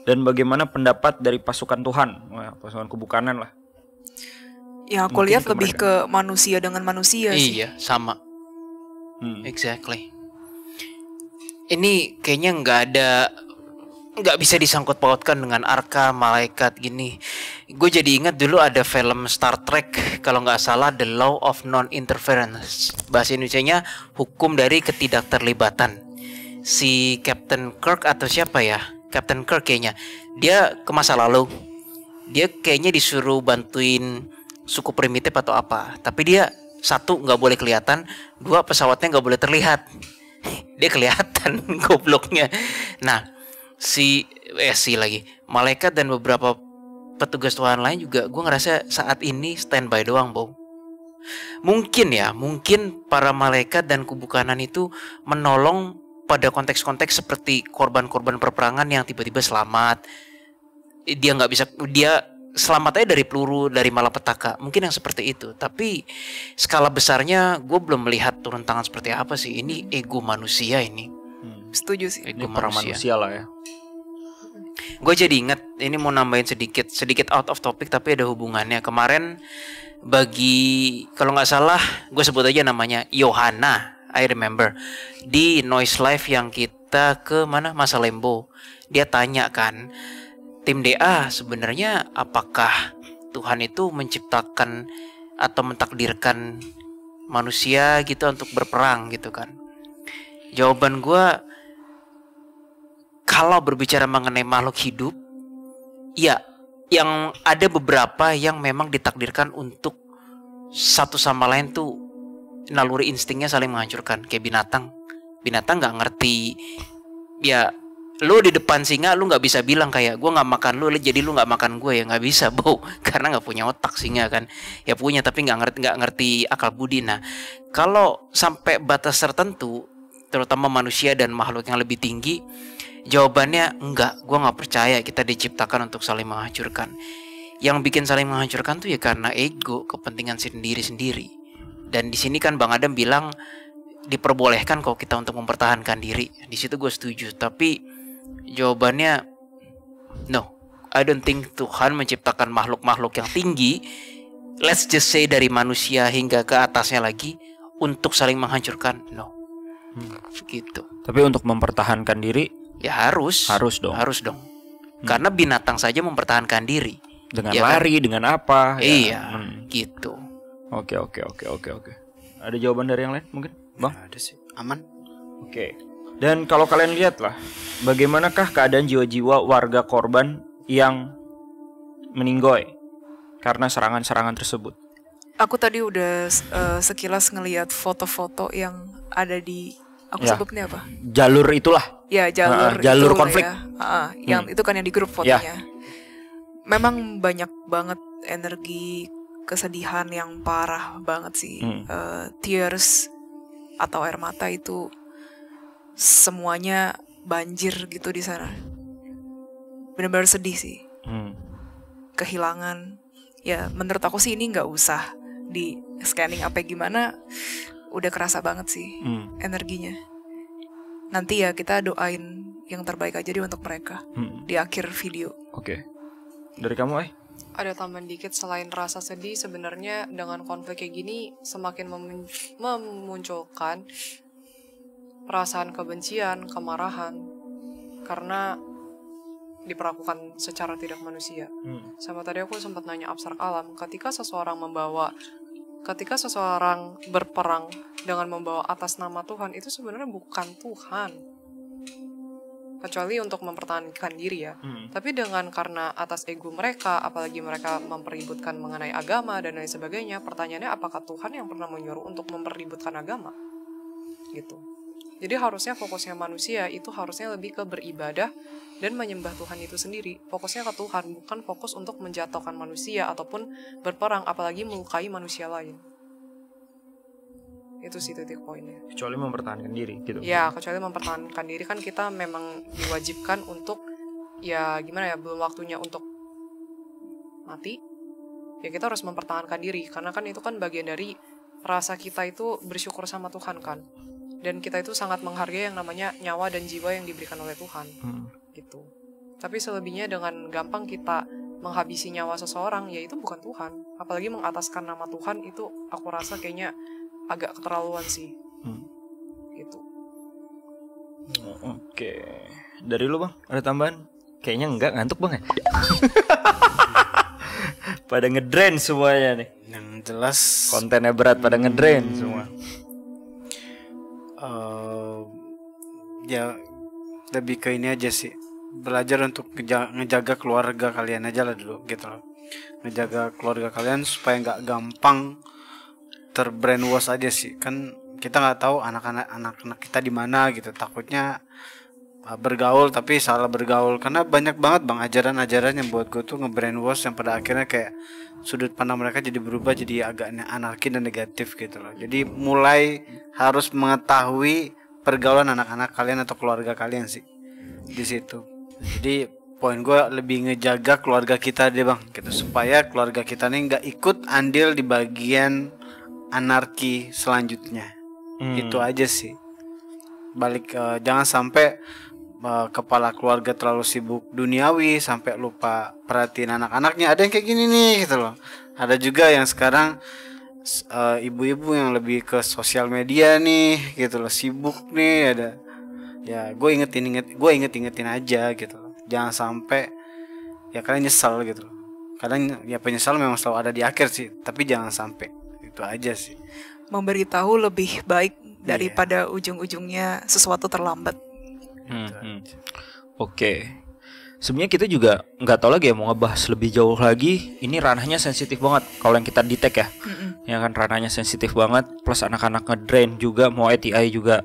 Dan bagaimana pendapat dari pasukan Tuhan? Wah, pasukan kebukanan lah. Ya aku Mungkin lihat ke lebih mereka. ke manusia dengan manusia sih. Iya, sama. Hmm. Exactly. Ini kayaknya nggak bisa disangkut pautkan dengan arka malaikat gini. Gue jadi ingat dulu ada film Star Trek kalau nggak salah The Law of Non-Interference. Bahasa Indonesianya hukum dari ketidakterlibatan. Si Captain Kirk atau siapa ya? Captain Kirk kayaknya. Dia ke masa lalu. Dia kayaknya disuruh bantuin suku primitif atau apa. Tapi dia satu nggak boleh kelihatan, dua pesawatnya nggak boleh terlihat. Dia kelihatan gobloknya. Nah, si lagi malaikat dan beberapa petugas Tuhan lain juga gue ngerasa saat ini standby doang, Bang. Mungkin para malaikat dan kubukanan itu menolong pada konteks-konteks seperti korban-korban perperangan yang tiba-tiba selamat. Dia selamat aja dari peluru, dari malapetaka. Mungkin yang seperti itu. Tapi skala besarnya gue belum melihat turun tangan seperti apa sih. Ini ego manusia ini. Setuju sih. Ini perang manusia lah ya. Gue jadi inget, ini mau nambahin sedikit out of topic tapi ada hubungannya. Kemarin kalau nggak salah gue sebut aja namanya Yohana, I remember, di Noise Live yang kita ke mana, Masa Lembo. Dia tanya kan, tim DA sebenarnya apakah Tuhan itu menciptakan atau mentakdirkan manusia gitu untuk berperang gitu kan. Jawaban gue, kalau berbicara mengenai makhluk hidup, ya, yang ada beberapa yang memang ditakdirkan untuk satu sama lain tuh naluri instingnya saling menghancurkan. Kayak binatang nggak ngerti. Ya, lu di depan singa, lu nggak bisa bilang kayak gue nggak makan lu, jadi lu nggak makan gue, ya nggak bisa, Bo, karena nggak punya otak singa kan. Ya punya tapi nggak ngerti akal budi. Nah, kalau sampai batas tertentu, terutama manusia dan makhluk yang lebih tinggi, jawabannya enggak, gue nggak percaya kita diciptakan untuk saling menghancurkan. Yang bikin saling menghancurkan tuh ya karena ego, kepentingan sendiri-sendiri. Dan di sini kan Bang Adam bilang diperbolehkan kok kita untuk mempertahankan diri. Di situ gue setuju. Tapi jawabannya no, I don't think Tuhan menciptakan makhluk-makhluk yang tinggi, let's just say dari manusia hingga ke atasnya lagi, untuk saling menghancurkan. No, gitu. Tapi untuk mempertahankan diri, ya harus dong. Karena binatang saja mempertahankan diri dengan ya lari, kan? dengan apa? Iya, gitu. Oke. Ada jawaban dari yang lain mungkin, Bang? Ada sih, aman. Oke. Dan kalau kalian lihat lah, bagaimanakah keadaan jiwa-jiwa warga korban yang meninggoy karena serangan-serangan tersebut? Aku tadi udah sekilas ngelihat foto-foto yang ada di, aku Ya. sebutnya apa? Jalur itulah. Ya jalur jalur itulah konflik. ya. Yang itu kan yang di grup fotonya. Memang banyak banget energi kesedihan yang parah banget sih. Tears atau air mata itu semuanya banjir gitu di sana. Benar-benar sedih sih. Kehilangan. Ya menurut aku sih ini nggak usah di scanning apa gimana. Udah kerasa banget sih energinya. Nanti ya kita doain yang terbaik aja deh untuk mereka di akhir video. Oke. Dari kamu, Ada tambahan dikit, selain rasa sedih, sebenarnya dengan konflik kayak gini semakin memunculkan perasaan kebencian, kemarahan, karena diperlakukan secara tidak manusia. Sama tadi aku sempat nanya abstrak alam, ketika seseorang berperang dengan membawa atas nama Tuhan, itu sebenarnya bukan Tuhan, kecuali untuk mempertahankan diri ya. Tapi karena atas ego mereka, apalagi mereka mempeributkan mengenai agama dan lain sebagainya, pertanyaannya apakah Tuhan yang pernah menyuruh untuk mempeributkan agama? Gitu. Jadi harusnya fokusnya manusia itu harusnya lebih ke beribadah dan menyembah Tuhan itu sendiri. Fokusnya ke Tuhan, bukan fokus untuk menjatuhkan manusia ataupun berperang, apalagi melukai manusia lain. Itu sih titik poinnya. kecuali mempertahankan diri gitu. Ya, kecuali mempertahankan diri kan kita memang diwajibkan untuk, ya gimana ya, belum waktunya untuk mati. Ya kita harus mempertahankan diri, karena kan itu kan bagian dari rasa kita itu bersyukur sama Tuhan kan. Dan kita itu sangat menghargai yang namanya nyawa dan jiwa yang diberikan oleh Tuhan. Gitu. Tapi selebihnya dengan gampang kita menghabisi nyawa seseorang, ya itu bukan Tuhan. Apalagi mengataskan nama Tuhan, itu aku rasa kayaknya agak keterlaluan sih. Gitu. Oke. Dari lu Bang, ada tambahan? Kayaknya enggak, ngantuk Bang ya? Pada ngedrain semuanya nih. Yang jelas kontennya berat, pada ngedrain semua. Ya lebih ke ini aja sih, belajar untuk ngejaga keluarga kalian aja lah dulu gitu loh. Ngejaga keluarga kalian supaya nggak gampang terbrainwash aja sih. Kan kita nggak tahu anak-anak kita di mana gitu, takutnya bergaul tapi salah bergaul, karena banyak banget Bang ajaran-ajaran yang buat gue tuh ngebrainwash yang pada akhirnya kayak sudut pandang mereka jadi berubah jadi agak anarki dan negatif gitu loh. Jadi mulai harus mengetahui pergaulan anak-anak kalian atau keluarga kalian sih di situ. Jadi poin gue lebih ngejaga keluarga kita deh Bang gitu, supaya keluarga kita nih nggak ikut andil di bagian anarki selanjutnya. Itu aja sih. Balik jangan sampai kepala keluarga terlalu sibuk duniawi sampai lupa perhatiin anak-anaknya. Ada yang kayak gini nih gitu loh. Ada juga yang sekarang ibu-ibu yang lebih ke sosial media nih gitu loh, sibuk nih. Ada ya gue ingetin aja gitu loh. Jangan sampai ya kalian nyesal gitu loh. Kadang ya penyesal memang selalu ada di akhir sih, tapi jangan sampai. Itu aja sih. Memberitahu lebih baik daripada ujung-ujungnya sesuatu terlambat. Oke. Sebenarnya kita juga nggak tahu lagi ya mau ngebahas lebih jauh lagi. Ini ranahnya sensitif banget kalau yang kita detect ya. Ya kan ranahnya sensitif banget. Plus anak-anak ngedrain juga, mau ATI juga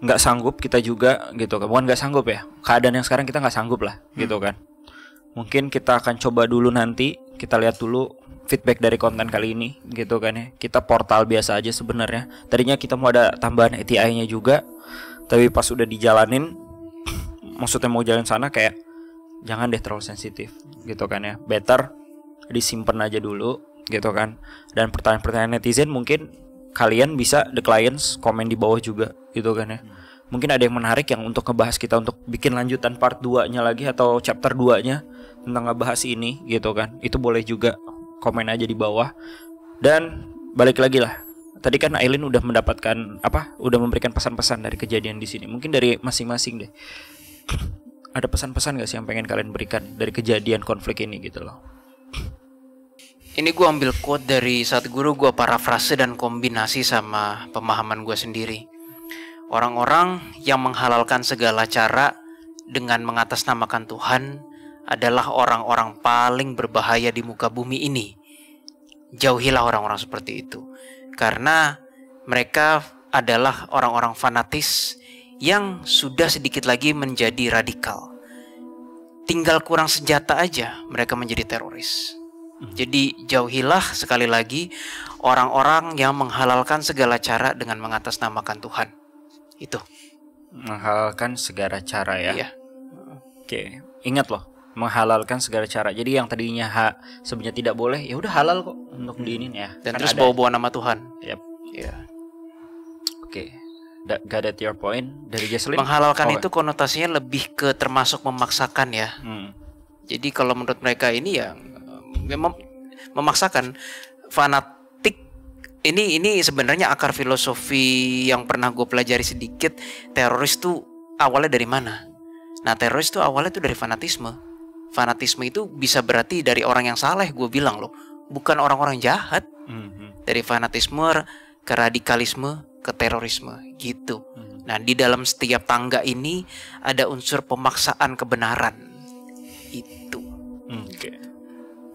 nggak sanggup kita juga gitu kan. Bukan nggak sanggup ya. Keadaan yang sekarang kita nggak sanggup lah gitu kan. Mungkin kita akan coba dulu nanti. Kita lihat dulu feedback dari konten kali ini gitu kan ya. Kita portal biasa aja sebenarnya. Tadinya kita mau ada tambahan ATI-nya juga, tapi pas udah dijalanin, maksudnya mau jalan sana kayak jangan deh terlalu sensitif gitu kan ya. Better disimpan aja dulu gitu kan. Dan pertanyaan-pertanyaan netizen mungkin kalian bisa the clients komen di bawah juga gitu kan ya. Mungkin ada yang menarik yang untuk ngebahas kita untuk bikin lanjutan part 2-nya lagi atau chapter 2-nya tentang ngebahas ini gitu kan. Itu boleh juga komen aja di bawah. Dan balik lagi lah. Tadi kan Aileen udah mendapatkan udah memberikan pesan-pesan dari kejadian di sini. Mungkin dari masing-masing deh. Ada pesan-pesan gak sih yang pengen kalian berikan dari kejadian konflik ini gitu loh? Ini gue ambil quote dari saat guru, gue parafrase dan kombinasi sama pemahaman gue sendiri. Orang-orang yang menghalalkan segala cara dengan mengatasnamakan Tuhan adalah orang-orang paling berbahaya di muka bumi ini. Jauhilah orang-orang seperti itu, karena mereka adalah orang-orang fanatis yang sudah sedikit lagi menjadi radikal. Tinggal kurang senjata aja mereka menjadi teroris. Jadi jauhilah sekali lagi orang-orang yang menghalalkan segala cara dengan mengatasnamakan Tuhan. Itu. Menghalalkan segala cara ya. Iya. Oke, ingat loh, menghalalkan segala cara. Jadi yang tadinya sebenarnya tidak boleh, ya udah halal kok untuk diinin ya. Dan kan terus bawa-bawa nama Tuhan. Yep. Iya. Oke. Got it your point dari Jesslyn. Menghalalkan itu konotasinya lebih ke termasuk memaksakan ya. Jadi kalau menurut mereka ini ya memang memaksakan. Fanatik ini sebenarnya akar filosofi yang pernah gue pelajari sedikit. Teroris tuh awalnya dari mana? Nah, teroris tuh awalnya tuh dari fanatisme. Fanatisme itu bisa berarti dari orang yang saleh, gue bilang loh, bukan orang-orang jahat. Dari fanatisme ke radikalisme ke terorisme gitu. Nah, di dalam setiap tangga ini ada unsur pemaksaan kebenaran. Itu. Oke.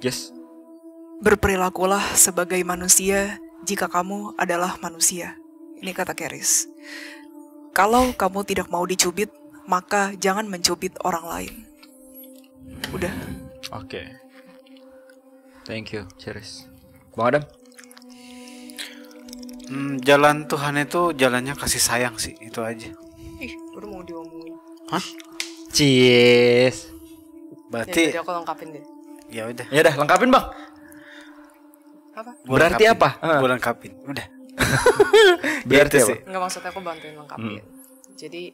Yes. Berperilakulah sebagai manusia jika kamu adalah manusia. Ini kata Keris. Kalau kamu tidak mau dicubit, maka jangan mencubit orang lain. Udah. Oke. Thank you, Ceris. Bang Adam? Jalan Tuhan itu jalannya kasih sayang sih, itu aja. Ih, udah mau diomongin. Hah? Cheers. Berarti Jadi aku lengkapin deh. ya udah. Ya udah, lengkapin, Bang. Apa? Berarti apa? Gue lengkapin. Udah. Berarti Gitu apa? sih. Nggak, maksud aku bantuin lengkapin. Jadi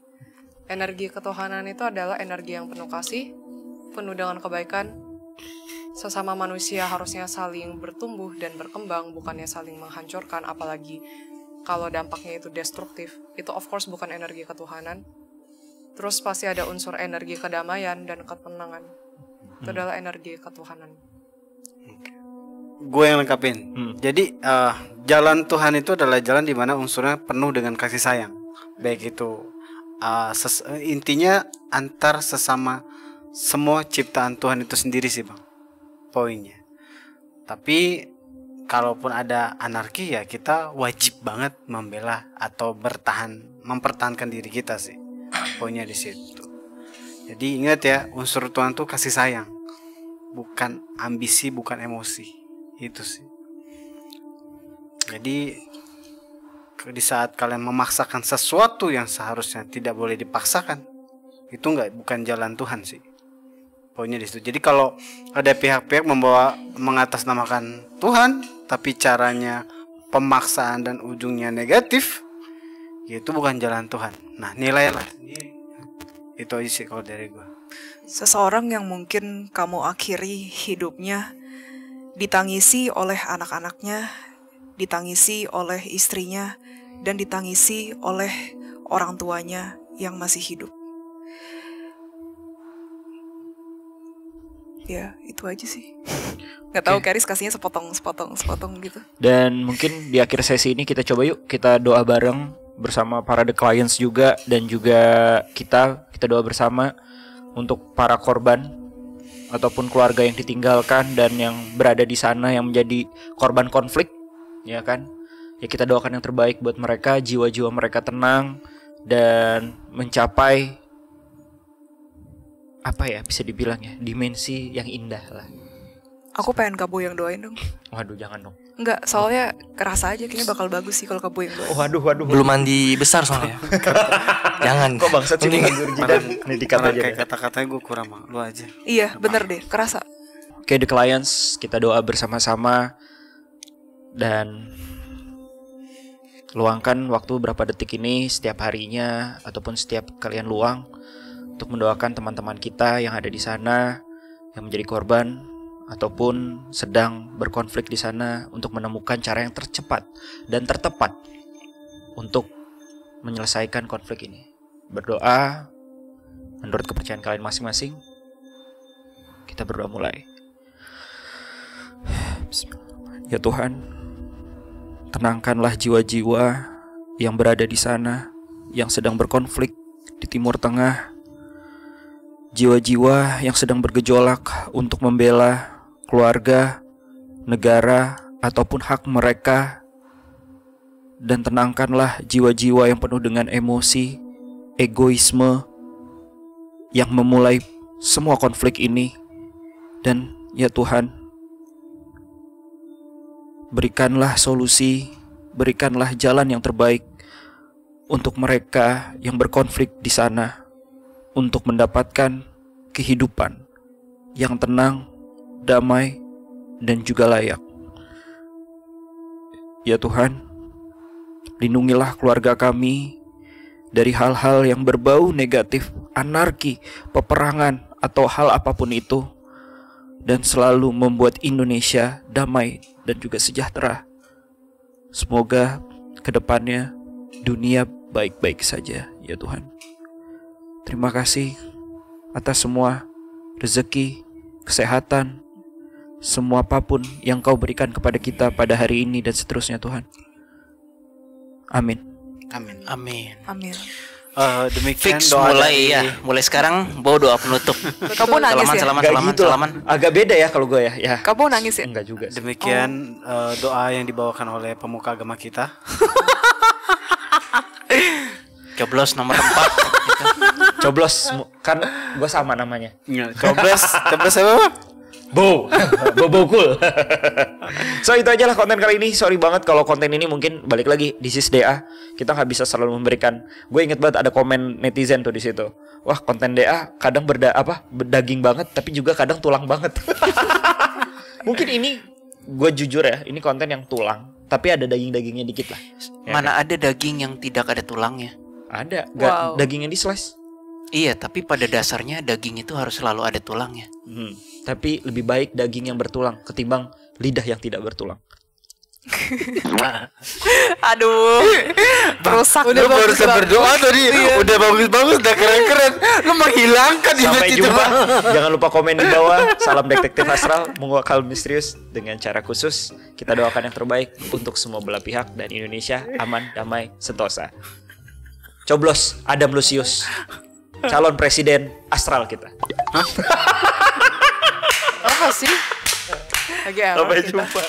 energi ketuhanan itu adalah energi yang penuh kasih, penuh dengan kebaikan. Sesama manusia harusnya saling bertumbuh dan berkembang, bukannya saling menghancurkan, apalagi kalau dampaknya itu destruktif. Itu of course bukan energi ketuhanan. Terus pasti ada unsur energi kedamaian dan ketenangan. Itu adalah energi ketuhanan. Gue yang lengkapin. Jadi jalan Tuhan itu adalah jalan di mana unsurnya penuh dengan kasih sayang. Baik itu intinya antar sesama semua ciptaan Tuhan itu sendiri sih bang, poinnya. Tapi kalaupun ada anarki ya kita wajib banget membela atau mempertahankan diri kita sih. Poinnya di situ. Jadi ingat ya, unsur Tuhan tuh kasih sayang, bukan ambisi, bukan emosi. Itu sih. Jadi di saat kalian memaksakan sesuatu yang seharusnya tidak boleh dipaksakan, itu bukan jalan Tuhan sih. Poinnya di situ. Jadi kalau ada pihak-pihak mengatasnamakan Tuhan, tapi caranya pemaksaan dan ujungnya negatif, itu bukan jalan Tuhan. Nah, nilailah sendiri. Itu aja sih kalau dari gue. Seseorang yang mungkin kamu akhiri hidupnya ditangisi oleh anak-anaknya, ditangisi oleh istrinya, dan ditangisi oleh orang tuanya yang masih hidup. Ya, itu aja sih. Gak tahu Karis kasihnya sepotong gitu. Dan mungkin di akhir sesi ini kita coba yuk kita doa bareng bersama para The Clients juga, dan juga kita doa bersama untuk para korban ataupun keluarga yang ditinggalkan dan yang berada di sana yang menjadi korban konflik, ya kan? Ya kita doakan yang terbaik buat mereka, jiwa-jiwa mereka tenang dan mencapai apa ya bisa dibilang ya, dimensi yang indah lah. Aku pengen Kabo yang doain dong. Waduh, jangan dong. Enggak, soalnya kerasa aja kayaknya bakal bagus sih kalau Kabo yang doain. Waduh. Belum mandi besar soalnya. Jangan. Kok bangsat sih nganjur jidat. Nih dikat aja. Kayak kata-katanya gue kurang bang. Lu aja. Iya, bener deh, kerasa. Oke, The Clients, kita doa bersama-sama dan luangkan waktu berapa detik ini setiap harinya ataupun setiap kalian luang untuk mendoakan teman-teman kita yang ada di sana yang menjadi korban ataupun sedang berkonflik di sana, untuk menemukan cara yang tercepat dan tertepat untuk menyelesaikan konflik ini. Berdoa menurut kepercayaan kalian masing-masing. Kita berdoa mulai. Ya Tuhan, tenangkanlah jiwa-jiwa yang berada di sana, yang sedang berkonflik di Timur Tengah. Jiwa-jiwa yang sedang bergejolak untuk membela keluarga, negara, ataupun hak mereka. Dan tenangkanlah jiwa-jiwa yang penuh dengan emosi, egoisme, yang memulai semua konflik ini. Dan ya Tuhan, berikanlah solusi, berikanlah jalan yang terbaik untuk mereka yang berkonflik di sana, untuk mendapatkan kehidupan yang tenang, damai, dan juga layak. Ya Tuhan, lindungilah keluarga kami dari hal-hal yang berbau negatif, anarki, peperangan, atau hal apapun itu, dan selalu membuat Indonesia damai dan juga sejahtera. Semoga kedepannya dunia baik-baik saja, ya Tuhan. Terima kasih atas semua rezeki, kesehatan, semua apapun yang Kau berikan kepada kita pada hari ini dan seterusnya Tuhan. Amin. Amin. Amin. Amin. Demikian Fix doa mulai dari- ya. Mulai sekarang bawa doa penutup. Kabo nangis ya? Salaman. Agak beda ya kalau gue ya. Kabo nangis ya? Enggak juga sih. Demikian doa yang dibawakan oleh pemuka agama kita. Coblos nomor 4. Coblos kan gue sama namanya. Coblos apa? Bo cool. So itu aja lah konten kali ini. Sorry banget kalau konten ini mungkin balik lagi This is DA. Kita nggak bisa selalu memberikan. Gue inget banget ada komen netizen tuh di situ. Wah, konten DA kadang berdaging banget, tapi juga kadang tulang banget. Mungkin ini gue jujur ya, ini konten yang tulang, tapi ada daging-dagingnya dikit lah. Mana ada daging yang tidak ada tulangnya? Ada, Wow. dagingnya di slice. Iya, tapi pada dasarnya daging itu harus selalu ada tulangnya. Tapi lebih baik daging yang bertulang ketimbang lidah yang tidak bertulang. Aduh. Rusak. Lu barusan berdoa tadi. Udah bagus-bagus, udah keren-keren. Lu menghilangkan Sampai image itu, jumpa. Bang. Jangan lupa komen di bawah. Salam detektif astral, mengawal misterius dengan cara khusus. Kita doakan yang terbaik untuk semua belah pihak dan Indonesia aman, damai, sentosa. Coblos Adam Lucius, calon presiden astral kita. Apa sih? Lagi apa Sampai kita? jumpa.